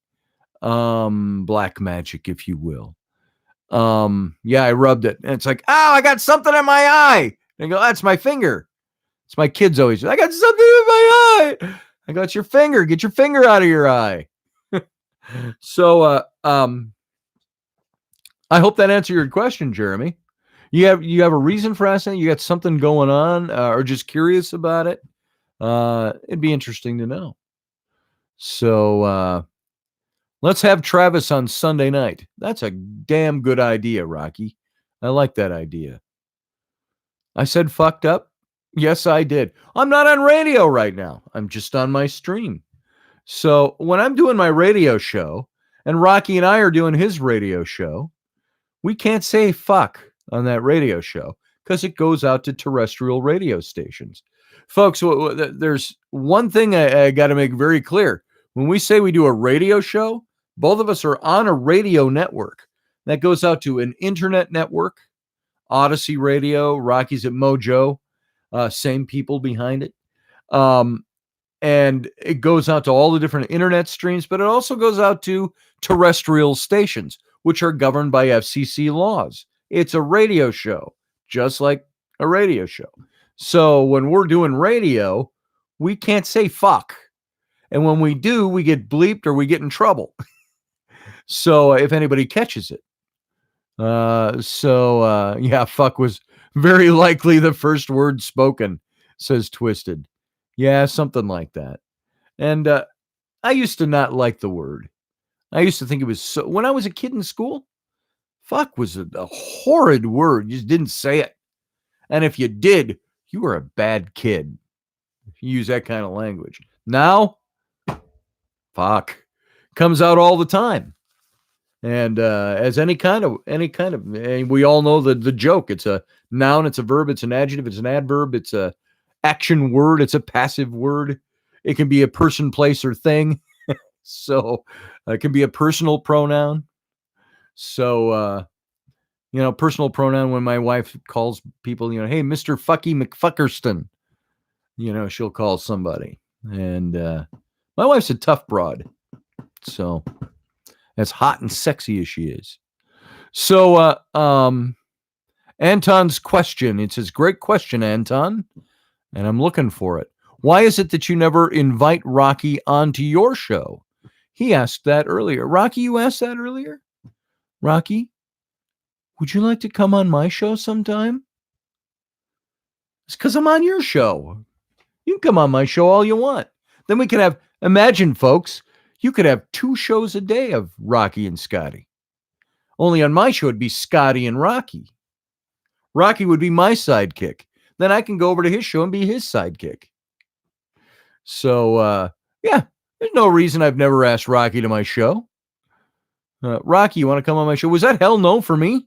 Black magic, if you will. Yeah, I rubbed it, and it's like, oh, I got something in my eye. And I go, that's my finger. It's my kids always. I got something in my eye. I got your finger. Get your finger out of your eye. So, I hope that answered your question, Jeremy. You have a reason for asking? You got something going on, or just curious about it? It'd be interesting to know. So let's have Travis on Sunday night. That's a damn good idea, Rocky. I like that idea. I said fucked up. Yes, I did. I'm not on radio right now. I'm just on my stream. So when I'm doing my radio show, and Rocky and I are doing his radio show, we can't say fuck on that radio show because it goes out to terrestrial radio stations. Folks, there's one thing I got to make very clear. When we say we do a radio show, both of us are on a radio network that goes out to an internet network, Odyssey Radio, Rockies at Mojo, same people behind it. And it goes out to all the different internet streams, but it also goes out to terrestrial stations, which are governed by FCC laws. It's a radio show, just like a radio show. So when we're doing radio, we can't say fuck. And when we do, we get bleeped or we get in trouble. So if anybody catches it. Yeah, fuck was very likely the first word spoken, says Twisted. Yeah, something like that. And I used to not like the word. I used to think it was so. When I was a kid in school, fuck was a horrid word. You just didn't say it. And if you did, you were a bad kid. If you use that kind of language. Now, fuck comes out all the time. And as any kind of, and we all know the joke. It's a noun, it's a verb, it's an adjective, it's an adverb, it's a action word, it's a passive word. It can be a person, place, or thing. So it can be a personal pronoun. So, personal pronoun when my wife calls people, hey, Mr. Fucky McFuckerston, she'll call somebody. And my wife's a tough broad. So as hot and sexy as she is. So Anton's question, it says, great question, Anton. And I'm looking for it. Why is it that you never invite Rocky onto your show? He asked that earlier. Rocky, you asked that earlier? Rocky, would you like to come on my show sometime? It's because I'm on your show. You can come on my show all you want. Then we can have, imagine, folks, you could have 2 shows a day of Rocky and Scotty. Only on my show, it'd be Scotty and Rocky. Rocky would be my sidekick. Then I can go over to his show and be his sidekick. So, yeah, there's no reason I've never asked Rocky to my show. Rocky, you want to come on my show? Was that hell no for me?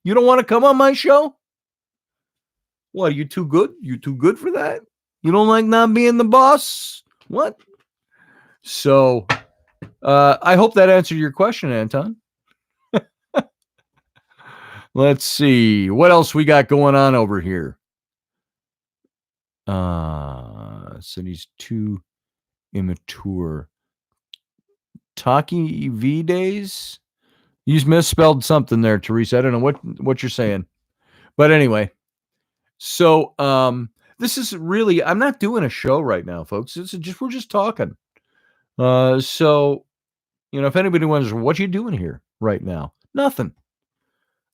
You don't want to come on my show? What, are you too good? You too good for that? You don't like not being the boss? What? So, I hope that answered your question, Anton. Let's see. What else we got going on over here? So he's too immature. Taki V days? You misspelled something there, Teresa. I don't know what you're saying. But anyway, so this is really, I'm not doing a show right now, folks. We're just talking. So, you know, if anybody wonders what you doing here right now, nothing.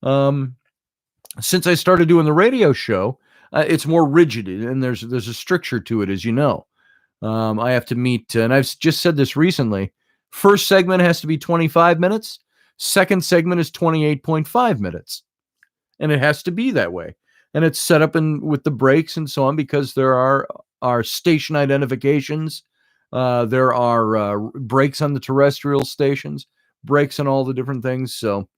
Since I started doing the radio show, it's more rigid and there's a structure to it, as you know. I have to meet, and I've just said this recently. First segment has to be 25 minutes. Second segment is 28.5 minutes. And it has to be that way. And it's set up with the breaks and so on because there are station identifications. There are breaks on the terrestrial stations, breaks on all the different things. So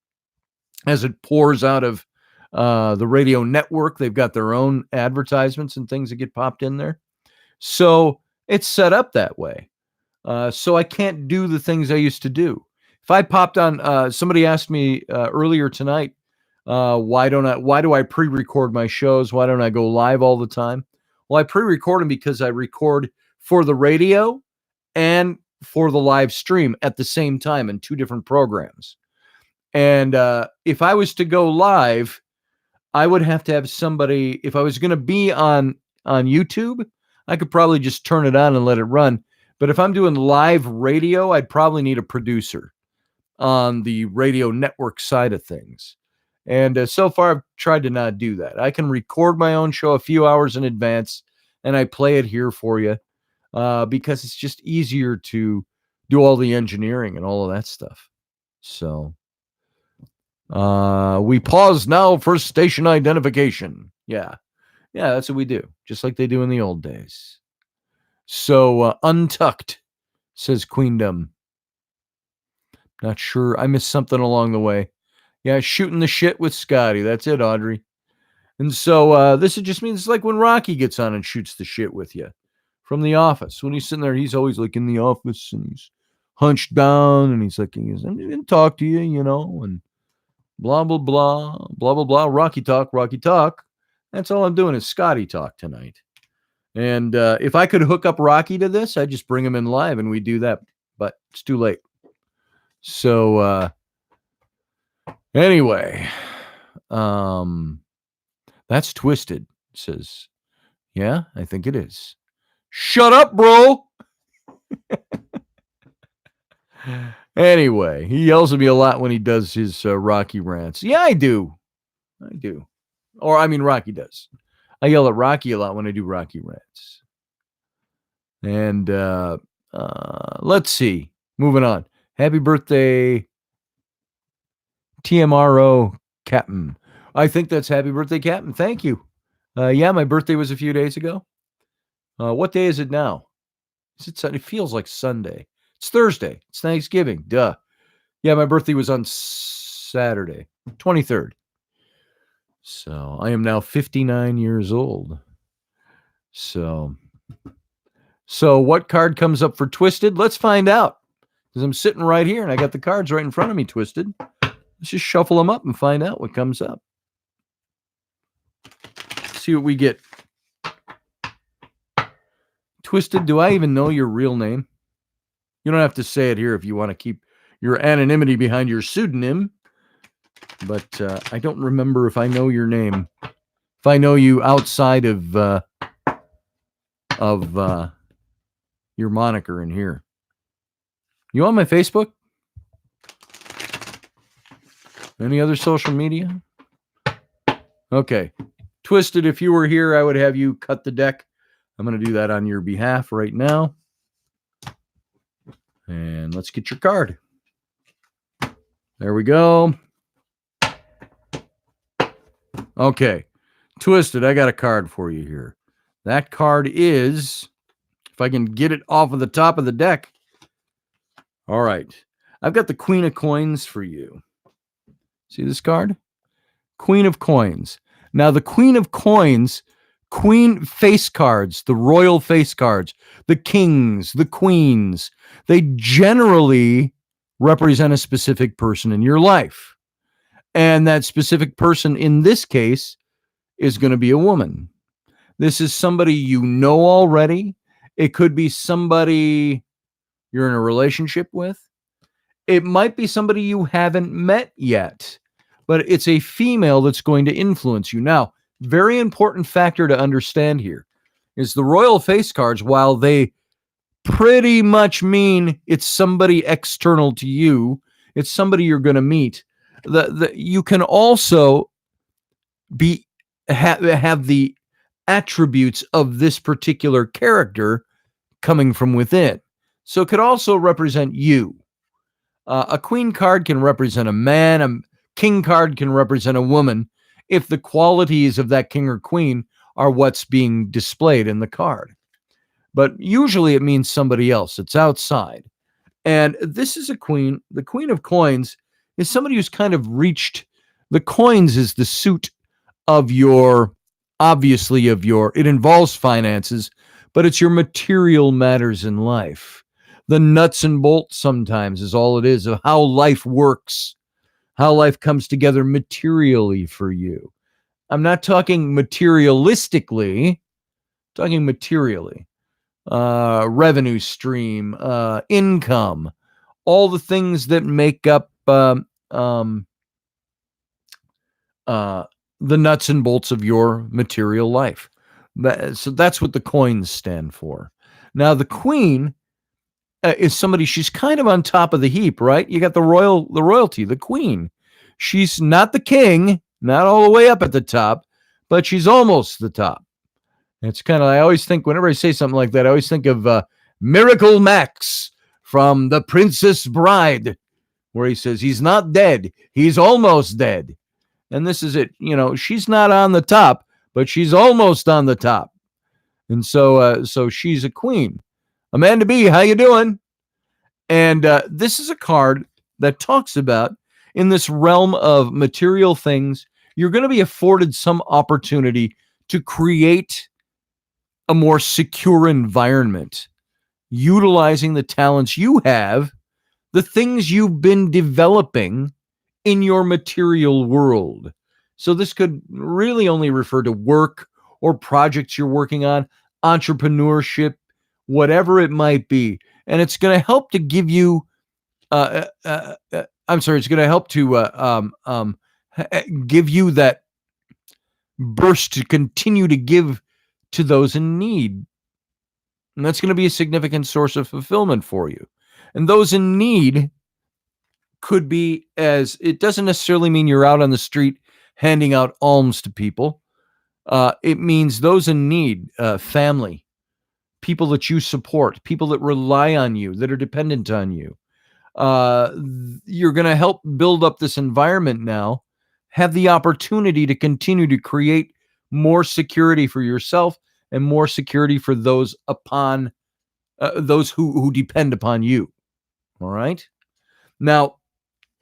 as it pours out of the radio network, they've got their own advertisements and things that get popped in there. So it's set up that way. So I can't do the things I used to do. If I popped on, somebody asked me earlier tonight, why do I pre-record my shows? Why don't I go live all the time? Well, I pre-record them because I record for the radio and for the live stream at the same time in two different programs. And if I was to go live, I would have to have somebody, if I was going to be on YouTube, I could probably just turn it on and let it run. But if I'm doing live radio, I'd probably need a producer on the radio network side of things. And so far, I've tried to not do that. I can record my own show a few hours in advance, and I play it here for you because it's just easier to do all the engineering and all of that stuff. So we pause now for station identification. Yeah, that's what we do, just like they do in the old days. So Untucked says Queendom. Not sure. I missed something along the way. Yeah, shooting the shit with Scotty. That's it, Audrey. And so this just means it's like when Rocky gets on and shoots the shit with you from The Office. When he's sitting there, he's always like in the office and he's hunched down and he's like, I'm going to talk to you, you know, and blah, blah, blah, blah, blah, blah. Rocky talk, Rocky talk. That's all I'm doing is Scotty talk tonight. And if I could hook up Rocky to this, I'd just bring him in live and we do that. But it's too late. So anyway, that's Twisted, says. Yeah, I think it is. Shut up, bro. Anyway, he yells at me a lot when he does his Rocky rants. Yeah, I do. Or, I mean, Rocky does. I yell at Rocky a lot when I do Rocky rants. And let's see. Moving on. Happy birthday, TMRO Captain. I think that's happy birthday, Captain. Thank you. Yeah, my birthday was a few days ago. What day is it now? Is it Sunday? It feels like Sunday. It's Thursday. It's Thanksgiving. Duh. Yeah, my birthday was on Saturday, 23rd. So I am now 59 years old. So what card comes up for Twisted? Let's find out. Because I'm sitting right here and I got the cards right in front of me, Twisted. Let's just shuffle them up and find out what comes up. See what we get. Twisted, do I even know your real name? You don't have to say it here if you want to keep your anonymity behind your pseudonym. But I don't remember if I know your name. If I know you outside of your moniker in here. You on my Facebook? Any other social media? Okay. Twisted, if you were here, I would have you cut the deck. I'm going to do that on your behalf right now. And let's get your card. There we go. Okay. Twisted, I got a card for you here. That card is, if I can get it off of the top of the deck. All right. I've got the Queen of Coins for you. See this card? Queen of Coins. Now, the Queen of Coins, Queen face cards, the royal face cards, the kings, the queens, they generally represent a specific person in your life. And that specific person in this case is going to be a woman. This is somebody you know already. It could be somebody you're in a relationship with. It might be somebody you haven't met yet, but it's a female that's going to influence you. Now, very important factor to understand here is the royal face cards, while they pretty much mean it's somebody external to you, it's somebody you're going to meet. You can also have the attributes of this particular character coming from within. So it could also represent you. A queen card can represent a man. A king card can represent a woman if the qualities of that king or queen are what's being displayed in the card. But usually it means somebody else. It's outside. And this is a queen. The Queen of Coins is somebody who's kind of reached, the coins is the suit of your, obviously of your, it involves finances, but it's your material matters in life. The nuts and bolts sometimes is all it is of how life works, how life comes together materially for you. I'm not talking materialistically, I'm talking materially. Revenue stream, income, all the things that make up the nuts and bolts of your material life. So that's what the coins stand for. Now, the queen is somebody, she's kind of on top of the heap, right? You got the royalty, the queen. She's not the king, not all the way up at the top, but she's almost the top. It's kind of, I always think, whenever I say something like that, I always think of Miracle Max from The Princess Bride, where he says, he's not dead, he's almost dead. And this is it. You know, she's not on the top, but she's almost on the top. And so she's a queen. Amanda B., how you doing? And this is a card that talks about, in this realm of material things, you're going to be afforded some opportunity to create a more secure environment, utilizing the talents you have, the things you've been developing in your material world. So this could really only refer to work or projects you're working on, entrepreneurship, whatever it might be. And it's going to help to give you, it's going to help to give you that burst to continue to give to those in need. And that's going to be a significant source of fulfillment for you. And those in need could be, as it doesn't necessarily mean you're out on the street handing out alms to people. It means those in need, family, people that you support, people that rely on you, that are dependent on you. You're going to help build up this environment now, have the opportunity to continue to create more security for yourself and more security for those upon those who depend upon you. All right. Now,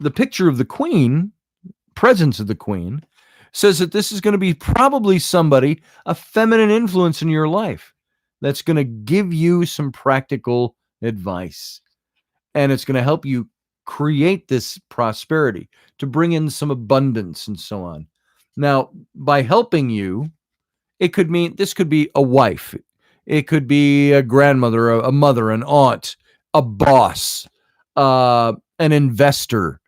the picture of the queen, presence of the queen, says that this is going to be probably somebody, a feminine influence in your life, that's going to give you some practical advice. And it's going to help you create this prosperity, to bring in some abundance and so on. Now, by helping you, it could mean, this could be a wife. It could be a grandmother, a mother, an aunt, a boss, an investor.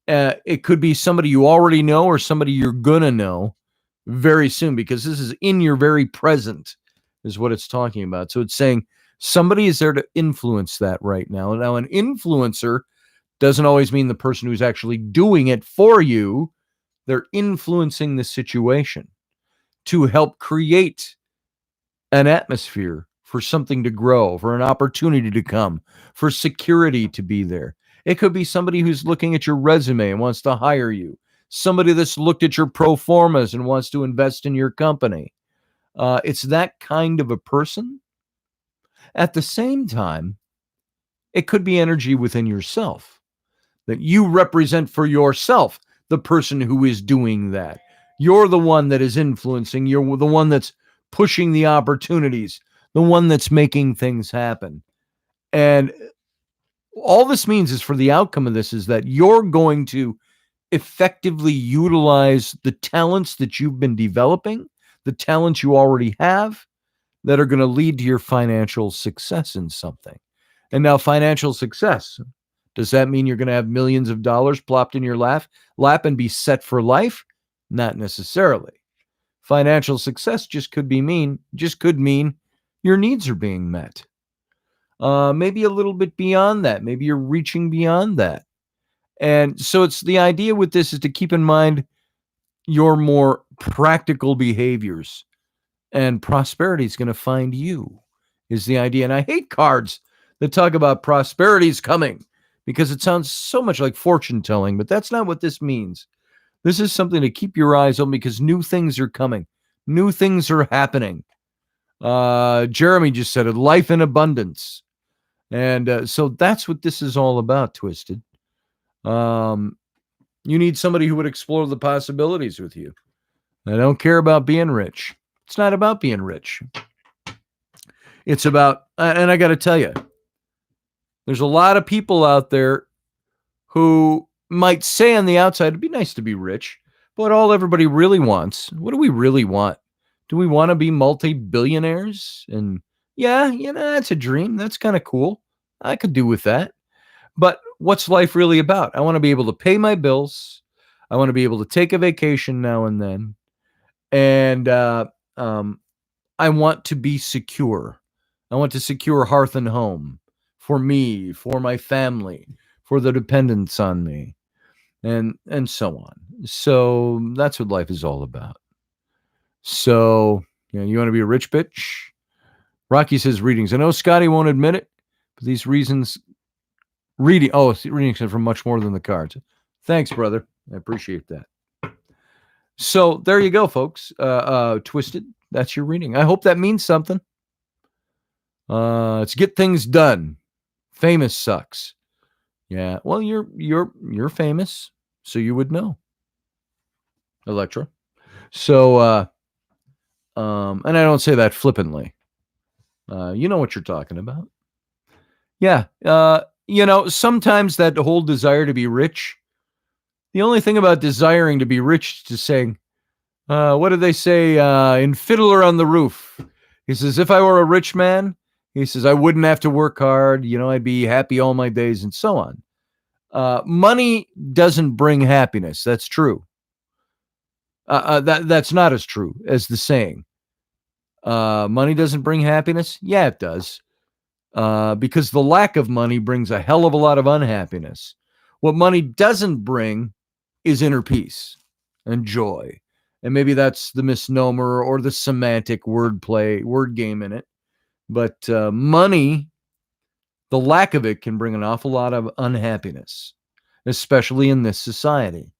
It could be somebody you already know or somebody you're going to know very soon, because this is in your very present is what it's talking about. So it's saying somebody is there to influence that right now. Now, an influencer doesn't always mean the person who's actually doing it for you. They're influencing the situation to help create an atmosphere for something to grow, for an opportunity to come, for security to be there. It could be somebody who's looking at your resume and wants to hire you, somebody that's looked at your pro formas and wants to invest in your company. It's that kind of a person. At the same time, it could be energy within yourself that you represent for yourself, the person who is doing that. You're the one that is influencing. You're the one that's pushing the opportunities, the one that's making things happen. And all this means is for the outcome of this is that you're going to effectively utilize the talents that you've been developing, the talents you already have that are going to lead to your financial success in something. And now, financial success, does that mean you're going to have millions of dollars plopped in your lap and be set for life? Not necessarily. Financial success just could mean your needs are being met. Maybe a little bit beyond that. Maybe you're reaching beyond that. And so it's the idea with this is to keep in mind your more practical behaviors, and prosperity is going to find you, is the idea. And I hate cards that talk about prosperity's coming because it sounds so much like fortune telling, but that's not what this means. This is something to keep your eyes on because new things are coming. New things are happening. Jeremy just said it, life in abundance. And so that's what this is all about, Twisted. You need somebody who would explore the possibilities with you. I don't care about being rich. It's not about being rich. It's about, and I got to tell you, there's a lot of people out there who might say on the outside, it'd be nice to be rich, but all everybody really wants, what do we really want? Do we want to be multi-billionaires? And yeah, that's a dream. That's kind of cool. I could do with that. But what's life really about? I want to be able to pay my bills. I want to be able to take a vacation now and then. And I want to be secure. I want to secure hearth and home for me, for my family, for the dependents on me, and so on. So that's what life is all about. So, you want to be a rich bitch? Rocky says readings. I know Scotty won't admit it, but these reasons readings are from much more than the cards. Thanks, brother. I appreciate that. So there you go, folks. Twisted. That's your reading. I hope that means something. Let's get things done. Famous sucks. Yeah. Well, you're famous, so you would know. Electra. So and I don't say that flippantly. You know what you're talking about. Yeah. Sometimes that whole desire to be rich, the only thing about desiring to be rich is to saying, what did they say in Fiddler on the Roof? He says, if I were a rich man, he says, I wouldn't have to work hard. I'd be happy all my days and so on. Money doesn't bring happiness. That's true. That's not as true as the saying. Money doesn't bring happiness. Yeah, it does. Because the lack of money brings a hell of a lot of unhappiness. What money doesn't bring is inner peace and joy. And maybe that's the misnomer or the semantic word game in it. But money, the lack of it can bring an awful lot of unhappiness, especially in this society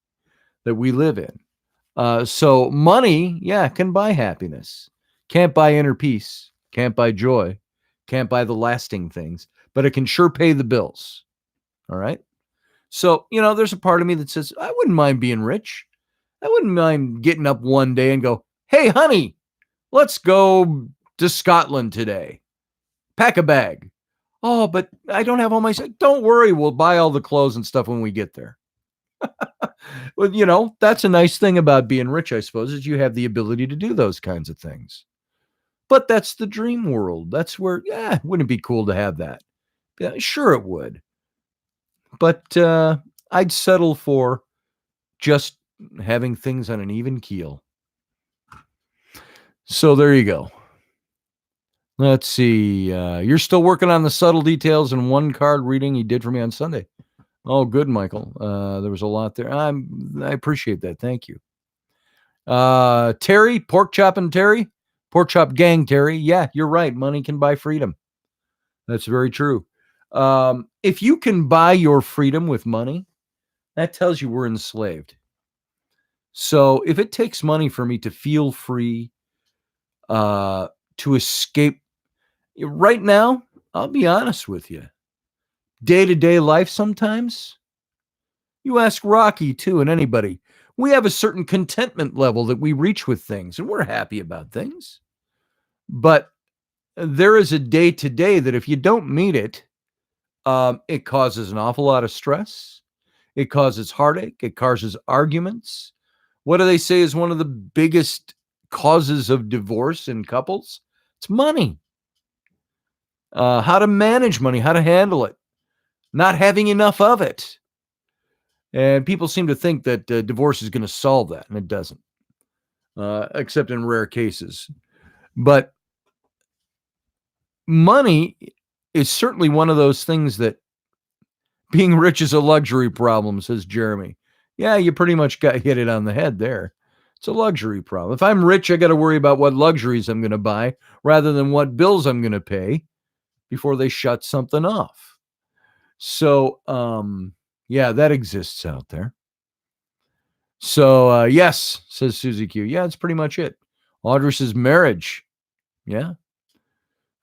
that we live in. So money, can buy happiness. Can't buy inner peace. Can't buy joy. Can't buy the lasting things. But it can sure pay the bills. All right? So, there's a part of me that says, I wouldn't mind being rich. I wouldn't mind getting up one day and go, hey, honey, let's go to Scotland today. Pack a bag. Oh, but I don't have all my... Don't worry, we'll buy all the clothes and stuff when we get there. Well, that's a nice thing about being rich, I suppose, is you have the ability to do those kinds of things. But that's the dream world. That's where, wouldn't it be cool to have that? Yeah, sure it would. But I'd settle for just having things on an even keel. So there you go. Let's see. You're still working on the subtle details in one card reading you did for me on Sunday. Oh, good, Michael. There was a lot there. I appreciate that. Thank you. Terry, Pork Chop Gang Terry. Yeah, you're right. Money can buy freedom. That's very true. If you can buy your freedom with money, that tells you we're enslaved. So if it takes money for me to feel free, to escape, right now, I'll be honest with you. Day-to-day life sometimes, you ask Rocky too and anybody, We have a certain contentment level that we reach with things, and we're happy about things. But there is a day to day that if you don't meet it, it causes an awful lot of stress. It causes heartache. It causes arguments. What do they say is one of the biggest causes of divorce in couples? It's money. How to manage money, how to handle it, not having enough of it. And people seem to think that divorce is going to solve that, and it doesn't, except in rare cases. But money is certainly one of those things that being rich is a luxury problem, says Jeremy. Yeah, you pretty much got hit it on the head there. It's a luxury problem. If I'm rich, I got to worry about what luxuries I'm going to buy rather than what bills I'm going to pay before they shut something off. So, yeah, that exists out there. So, yes, says Susie Q. Yeah, that's pretty much it. Audrey says marriage. Yeah.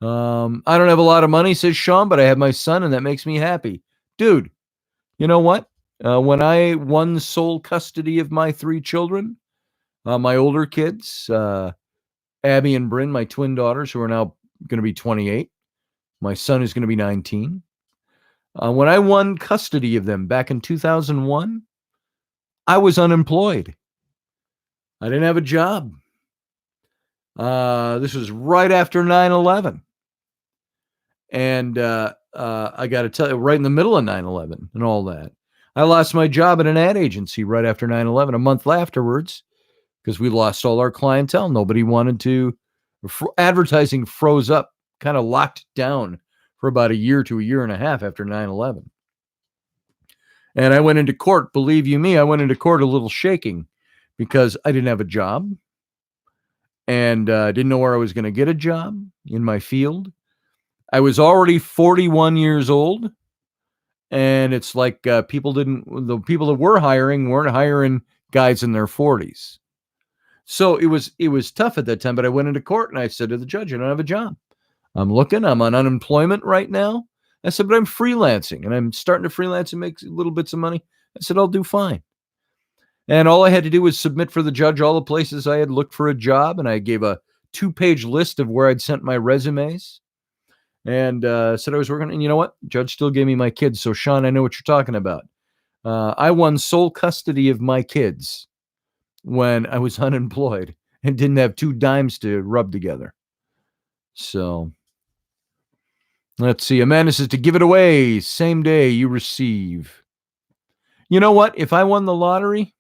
I don't have a lot of money, says Sean, but I have my son, and that makes me happy. Dude, you know what? When I won sole custody of my 3 children, my older kids, Abby and Bryn, my twin daughters, who are now going to be 28. My son is going to be 19. When I won custody of them back in 2001, I was unemployed. I didn't have a job. This was right after 9/11. And I got to tell you, right in the middle of 9/11 and all that. I lost my job at an ad agency right after 9/11, a month afterwards, because we lost all our clientele. Nobody wanted to. Advertising froze up, kind of locked down for about a year to a year and a half after 9/11. And I went into court. Believe you me, I went into court a little shaking because I didn't have a job and didn't know where I was going to get a job in my field. I was already 41 years old, and it's like the people that were hiring weren't hiring guys in their 40s. So it was tough at that time, but I went into court and I said to the judge, I don't have a job. I'm on unemployment right now. I said, but I'm freelancing and I'm starting to freelance and make little bits of money. I said, I'll do fine. And all I had to do was submit for the judge all the places I had looked for a job. And I gave a 2-page list of where I'd sent my resumes and said I was working. And you know what? Judge still gave me my kids. So, Sean, I know what you're talking about. I won sole custody of my kids when I was unemployed and didn't have 2 dimes to rub together. So let's see. Amanda says to give it away same day you receive. You know what? If I won the lottery,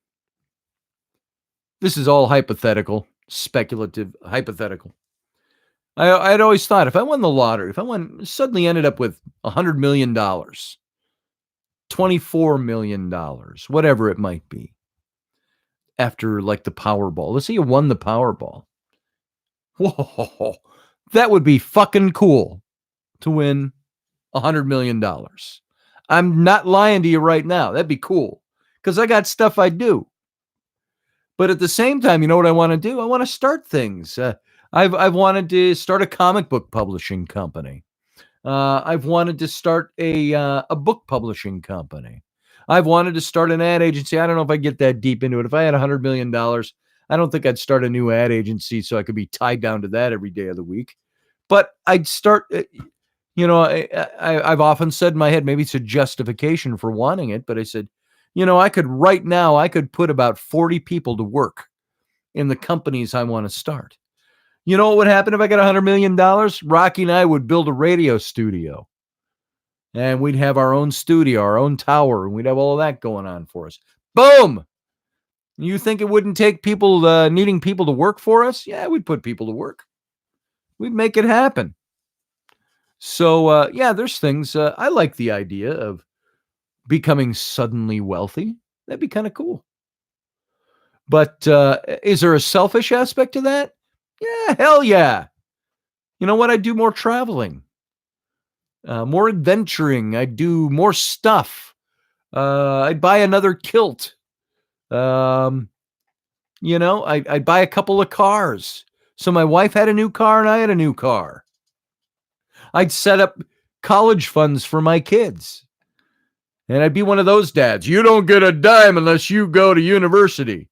this is all hypothetical, speculative, hypothetical. I'd always thought if I won the lottery, if I suddenly ended up with $100 million, $24 million, whatever it might be, after like the Powerball. Let's say you won the Powerball. Whoa, that would be fucking cool to win $100 million. I'm not lying to you right now. That'd be cool because I got stuff I do. But at the same time, you know what I want to do? I want to start things. I've wanted to start a comic book publishing company. I've wanted to start a book publishing company. I've wanted to start an ad agency. I don't know if I get that deep into it. If I had $100 million, I don't think I'd start a new ad agency so I could be tied down to that every day of the week. But I'd start, I've often said in my head, maybe it's a justification for wanting it, but I said, I could put about 40 people to work in the companies I want to start. You know what would happen if I got $100 million? Rocky and I would build a radio studio. And we'd have our own studio, our own tower, and we'd have all of that going on for us. Boom! You think it wouldn't take people needing people to work for us? Yeah, we'd put people to work. We'd make it happen. So, there's things. I like the idea of becoming suddenly wealthy. That'd be kind of cool. But is there a selfish aspect to that? Yeah, hell yeah. You know what? I'd do more traveling. More adventuring. I'd do more stuff. I'd buy another kilt. I'd buy a couple of cars. So my wife had a new car and I had a new car. I'd set up college funds for my kids. And I'd be one of those dads. You don't get a dime unless you go to university.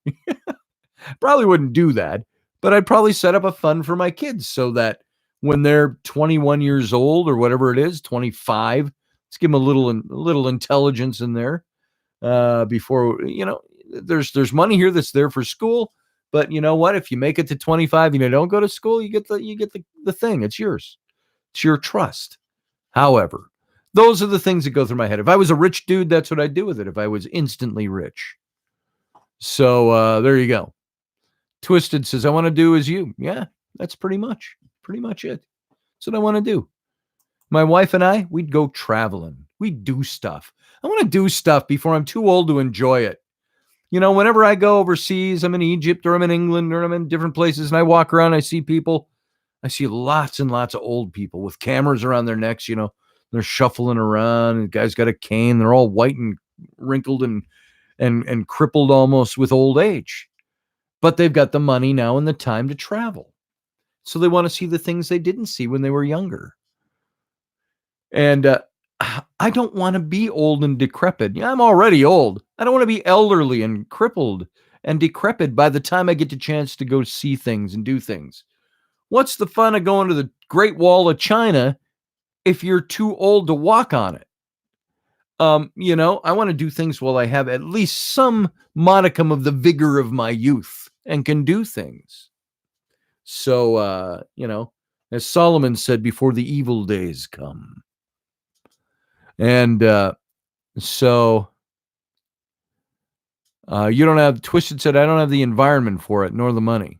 Probably wouldn't do that, but I'd probably set up a fund for my kids so that when they're 21 years old or whatever it is, 25, let's give them a little intelligence in there before, there's money here that's there for school. But you know what? If you make it to 25 and you don't go to school, you get the thing. It's yours. It's your trust. However, those are the things that go through my head. If I was a rich dude, that's what I'd do with it. If I was instantly rich. So there you go. Twisted says, I want to do as you. Yeah, that's pretty much it. That's what I want to do. My wife and I, we'd go traveling. We'd do stuff. I want to do stuff before I'm too old to enjoy it. Whenever I go overseas, I'm in Egypt or I'm in England or I'm in different places and I walk around, I see people. I see lots and lots of old people with cameras around their necks, they're shuffling around and the guy's got a cane. They're all white and wrinkled and crippled almost with old age. But they've got the money now and the time to travel. So they want to see the things they didn't see when they were younger. And I don't want to be old and decrepit. Yeah, I'm already old. I don't want to be elderly and crippled and decrepit by the time I get the chance to go see things and do things. What's the fun of going to the Great Wall of China if you're too old to walk on it? I want to do things while I have at least some modicum of the vigor of my youth and can do things. So, as Solomon said, before the evil days come. And so you don't have, Twisted said, I don't have the environment for it, nor the money.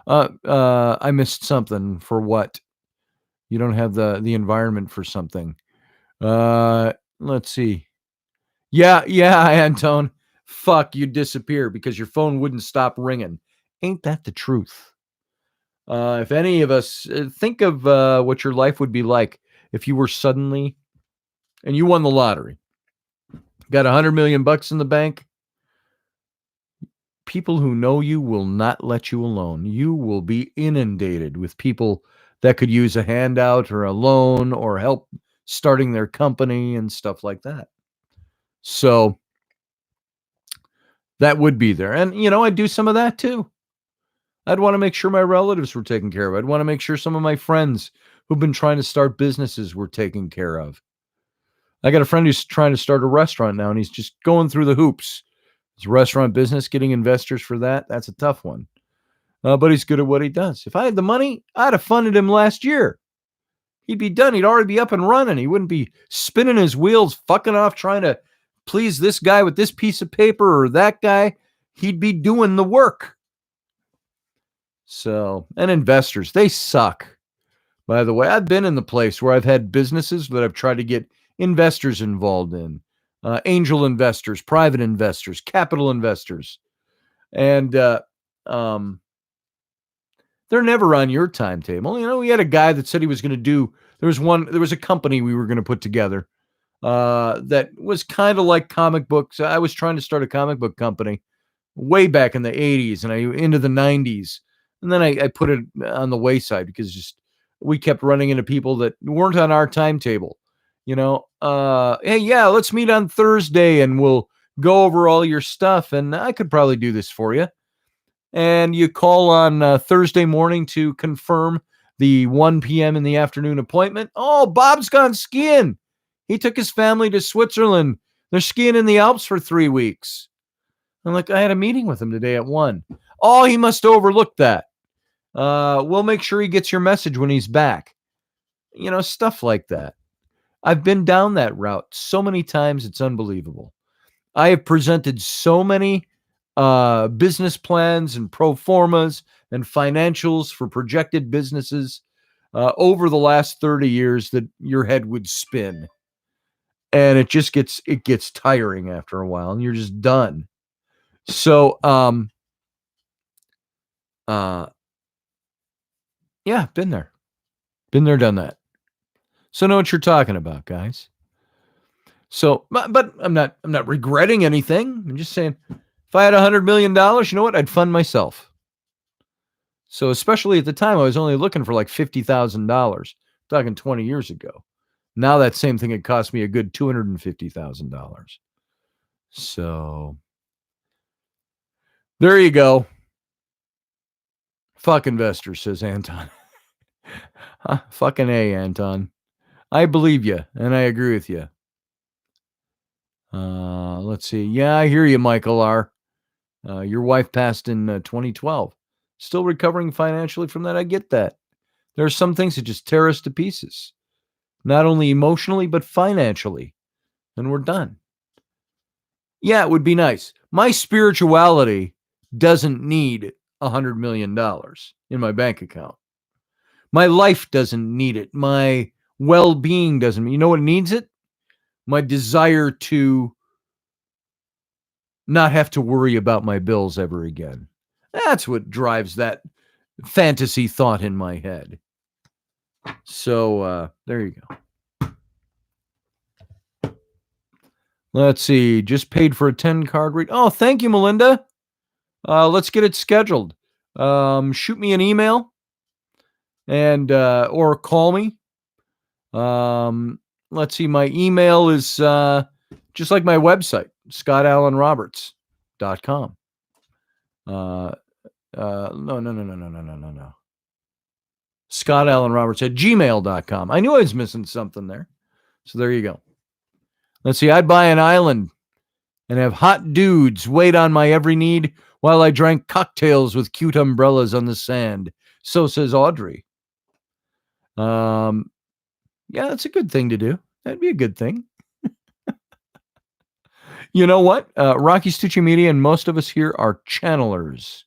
I missed something. For what? You don't have the environment for something. Let's see. Yeah, Antone. Fuck, you disappear because your phone wouldn't stop ringing. Ain't that the truth? If any of us think of what your life would be like if you were suddenly, and you won the lottery, got $100 million in the bank, people who know you will not let you alone. You will be inundated with people that could use a handout or a loan or help starting their company and stuff like that. So that would be there. And, I'd do some of that too. I'd want to make sure my relatives were taken care of. I'd want to make sure some of my friends who've been trying to start businesses were taken care of. I got a friend who's trying to start a restaurant now, and he's just going through the hoops. His restaurant business, getting investors for that's a tough one. But he's good at what he does. If I had the money, I'd have funded him last year. He'd be done. He'd already be up and running. He wouldn't be spinning his wheels, fucking off, trying to please this guy with this piece of paper or that guy. He'd be doing the work. So, and investors, they suck. By the way, I've been in the place where I've had businesses that I've tried to get investors involved in. Angel investors, private investors, capital investors. And they're never on your timetable. We had a guy that said he was going to do, there was a company we were going to put together that was kind of like comic books. I was trying to start a comic book company way back in the 80s and into the 90s. And then I put it on the wayside because we kept running into people that weren't on our timetable. Hey, yeah, let's meet on Thursday and we'll go over all your stuff. And I could probably do this for you. And you call on Thursday morning to confirm the 1 p.m. in the afternoon appointment. Oh, Bob's gone skiing. He took his family to Switzerland. They're skiing in the Alps for 3 weeks. I'm like, I had a meeting with him today at 1. Oh, he must have overlooked that. We'll make sure he gets your message when he's back. Stuff like that. I've been down that route so many times, it's unbelievable. I have presented so many business plans and pro formas and financials for projected businesses over the last 30 years that your head would spin. And it gets tiring after a while and you're just done. So, yeah, been there, done that. So know what you're talking about, guys. So, but I'm not regretting anything. I'm just saying, if I had $100 million, you know what? I'd fund myself. So, especially at the time, I was only looking for like $50,000. Talking 20 years ago. Now that same thing had cost me a good $250,000. So there you go. Fuck investors, says Anton. Fucking A, Anton. I believe you, and I agree with you. Let's see. Yeah, I hear you, Michael R. Your wife passed in 2012. Still recovering financially from that. I get that. There are some things that just tear us to pieces, not only emotionally, but financially. And we're done. Yeah, it would be nice. My spirituality doesn't need $100 million in my bank account. My life doesn't need it. My well-being doesn't. You know what needs it? My desire to not have to worry about my bills ever again. That's what drives that fantasy thought in my head. So there you go. Let's see. Just paid for a 10-card read. Oh, thank you, Melinda. Let's get it scheduled. Shoot me an email and or call me. Let's see. My email is just like my website, scottallenroberts.com. No. scottallenroberts@gmail.com. I knew I was missing something there. So there you go. Let's see. I'd buy an island and have hot dudes wait on my every need while I drank cocktails with cute umbrellas on the sand. So says Audrey. Yeah, that's a good thing to do. That'd be a good thing. You know what? Rocky Stucci Media and most of us here are channelers.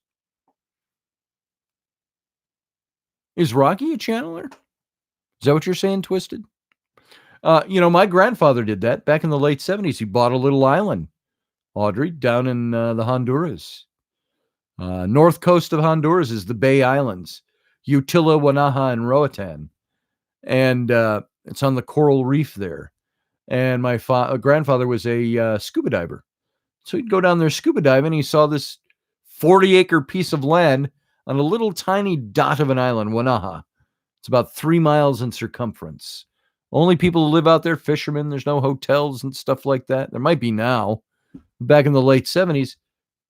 Is Rocky a channeler? Is that what you're saying, Twisted? My grandfather did that back in the late 70s. He bought a little island, Audrey, down in the Honduras. North coast of Honduras is the Bay Islands, Utila, Wanaha, and Roatan. And it's on the coral reef there. And my grandfather was a scuba diver. So he'd go down there scuba diving. He saw this 40-acre piece of land on a little tiny dot of an island, Wanaha. It's about 3 miles in circumference. Only people who live out there, fishermen. There's no hotels and stuff like that. There might be now. Back in the late 70s,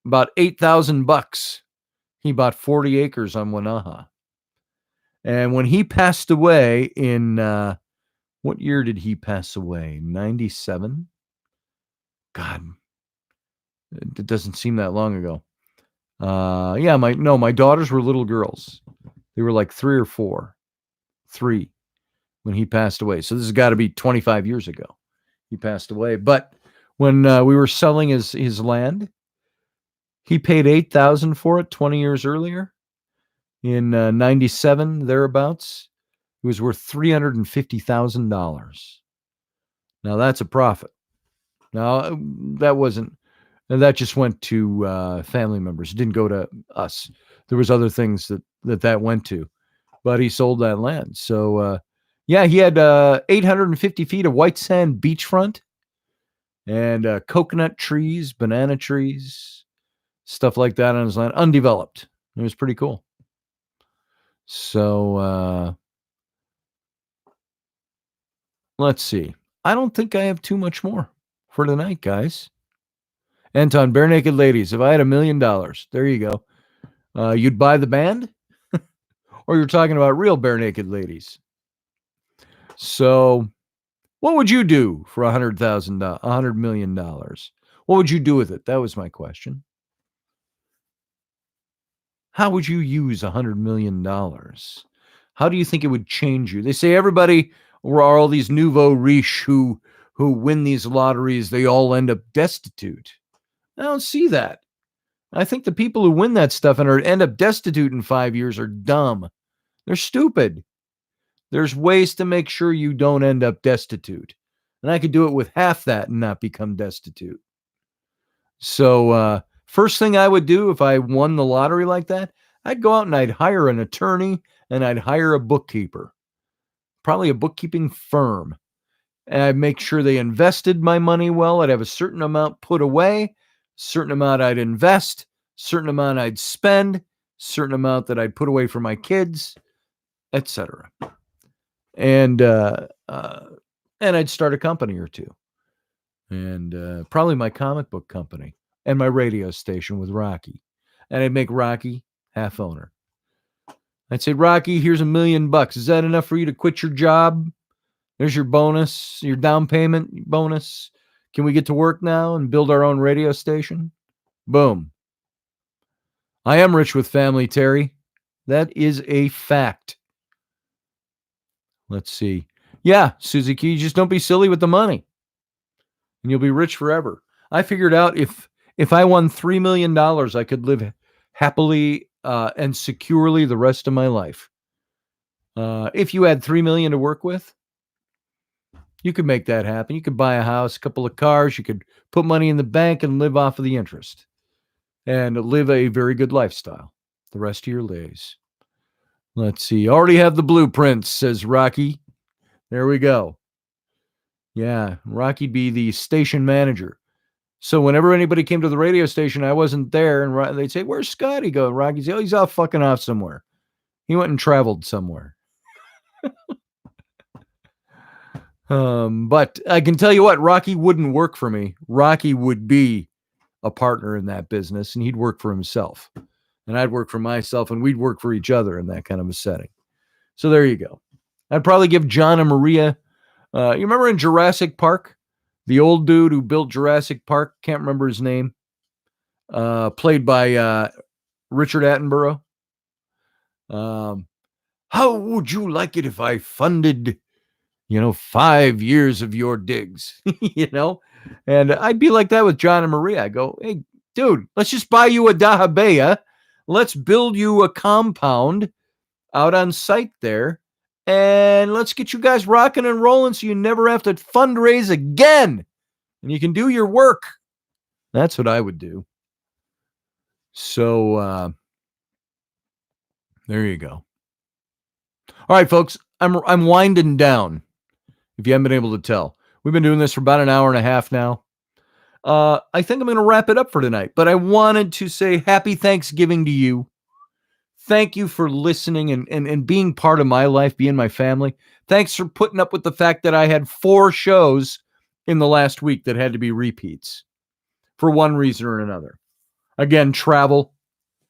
about $8,000. He bought 40 acres on Wanaha. And when he passed away in, what year did he pass away? 97? God, it doesn't seem that long ago. My daughters were little girls. They were like 3 or 4. 3 when he passed away. So this has got to be 25 years ago. He passed away. But when we were selling his land, he paid $8,000 for it 20 years earlier. In 97, thereabouts, it was worth $350,000. Now that's a profit. Now that just went to family members. It didn't go to us. There was other things that went to, but he sold that land. So he had 850 feet of white sand beachfront and coconut trees, banana trees, stuff like that on his land, undeveloped. It was pretty cool. So let's see. I don't think I have too much more for tonight, guys. Anton, Bare Naked Ladies. If I had $1 million, there you go. You'd buy the band? Or you're talking about real Bare Naked Ladies? So what would you do for $100 million? What would you do with it? That was my question. How would you use $100 million? How do you think it would change you? They say everybody, or all these nouveau riche who win these lotteries, they all end up destitute. I don't see that. I think the people who win that stuff and end up destitute in 5 years are dumb. They're stupid. There's ways to make sure you don't end up destitute. And I could do it with half that and not become destitute. So first thing I would do if I won the lottery like that, I'd go out and I'd hire an attorney and I'd hire a bookkeeper, probably a bookkeeping firm. And I'd make sure they invested my money well. I'd have a certain amount put away, certain amount I'd invest, certain amount I'd spend, certain amount that I'd put away for my kids, etc. And and I'd start a company or two, and probably my comic book company and my radio station with Rocky, and I'd make Rocky half owner. I'd say, Rocky, here's $1 million. Is that enough for you to quit your job? There's your bonus, your down payment bonus. Can we get to work now and build our own radio station? Boom. I am rich with family, Terry. That is a fact. Let's see. Yeah, Suzuki, just don't be silly with the money, and you'll be rich forever. I figured out if I won $3 million, I could live happily and securely the rest of my life. If you had $3 million to work with, you could make that happen. You could buy a house, a couple of cars. You could put money in the bank and live off of the interest and live a very good lifestyle the rest of your days. Let's see. Already have the blueprints, says Rocky. There we go. Yeah, Rocky'd be the station manager. So whenever anybody came to the radio station, I wasn't there, and they'd say, "Where's Scotty go?" Rocky'd say, "Oh, he's out fucking off somewhere. He went and traveled somewhere." But I can tell you what, Rocky wouldn't work for me. Rocky would be a partner in that business, and he'd work for himself, and I'd work for myself, and we'd work for each other in that kind of a setting. So there you go. I'd probably give John and Maria. You remember in Jurassic Park, the old dude who built Jurassic Park? Can't remember his name. Played by Richard Attenborough. How would you like it if I funded 5 years of your digs, and I'd be like that with John and Maria. I go, hey, dude, let's just buy you a dahabeya. Let's build you a compound out on site there, and let's get you guys rocking and rolling so you never have to fundraise again, and you can do your work. That's what I would do. So there you go. All right, folks, I'm winding down. If you haven't been able to tell, we've been doing this for about an hour and a half now. I think I'm going to wrap it up for tonight, but I wanted to say happy Thanksgiving to you. Thank you for listening and being part of my life, being my family. Thanks for putting up with the fact that I had 4 shows in the last week that had to be repeats for one reason or another. Again, travel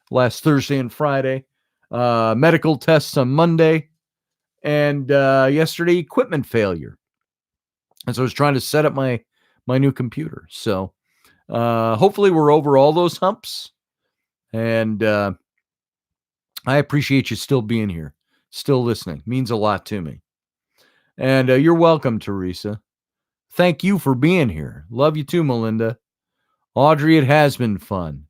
last Thursday and Friday, medical tests on Monday, and yesterday equipment failure. And so I was trying to set up my new computer. So hopefully we're over all those humps. And I appreciate you still being here, still listening. It means a lot to me. And you're welcome, Teresa. Thank you for being here. Love you too, Melinda. Audrey, it has been fun.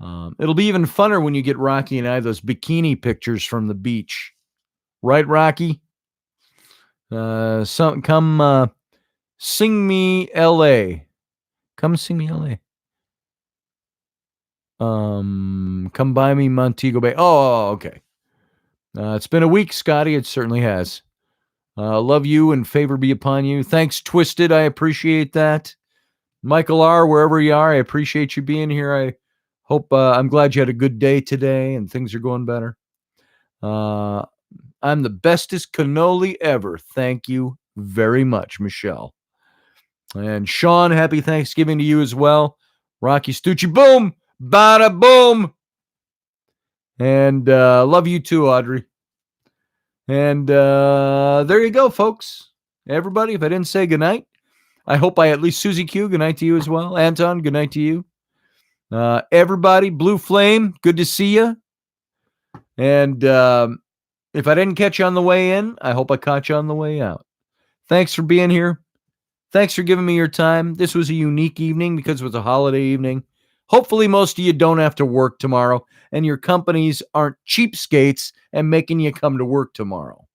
It'll be even funner when you get Rocky and I those bikini pictures from the beach. Right, Rocky? Come sing me L.A. Come sing me L.A. Come by me Montego Bay. Oh, okay. It's been a week, Scotty. It certainly has. Love you and favor be upon you. Thanks, Twisted. I appreciate that. Michael R., wherever you are, I appreciate you being here. I hope I'm glad you had a good day today and things are going better. I'm the bestest cannoli ever. Thank you very much, Michelle. And Sean, happy Thanksgiving to you as well. Rocky Stucci, boom, bada boom. And love you too, Audrey. And there you go, folks. Everybody, if I didn't say goodnight, I hope I at least Susie Q, goodnight to you as well. Anton, goodnight to you. Everybody, Blue Flame, good to see you. And if I didn't catch you on the way in, I hope I caught you on the way out. Thanks for being here. Thanks for giving me your time. This was a unique evening because it was a holiday evening. Hopefully most of you don't have to work tomorrow and your companies aren't cheapskates and making you come to work tomorrow.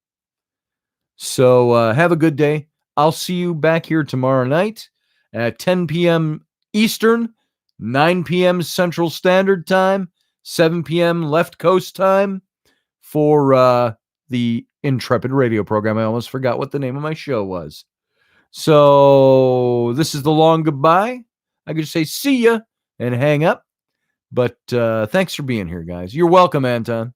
So have a good day. I'll see you back here tomorrow night at 10 p.m. Eastern, 9 p.m. Central Standard Time, 7 p.m. Left Coast Time for the Intrepid radio program. I almost forgot what the name of my show was. So this is the long goodbye. I could just say see ya and hang up. But thanks for being here, guys. You're welcome, Anton.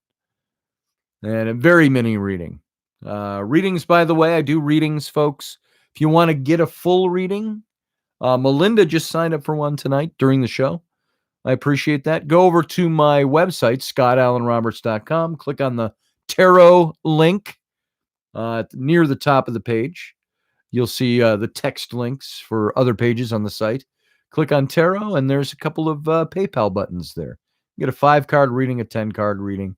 And a very mini reading. Readings, by the way, I do readings, folks, If you want to get a full reading, Melinda just signed up for one tonight during the show. I appreciate that. Go over to my website, scottallenroberts.com. Click on the tarot link near the top of the page. You'll see the text links for other pages on the site. Click on tarot, and there's a couple of PayPal buttons there. You get a 5-card reading, a 10-card reading.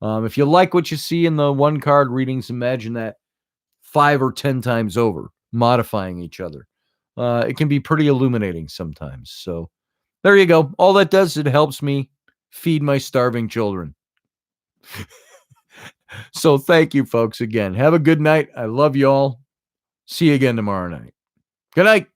If you like what you see in the 1-card readings, imagine that 5 or 10 times over, modifying each other. It can be pretty illuminating sometimes. So there you go. All that does, it helps me feed my starving children. So thank you, folks, again. Have a good night. I love you all. See you again tomorrow night. Good night.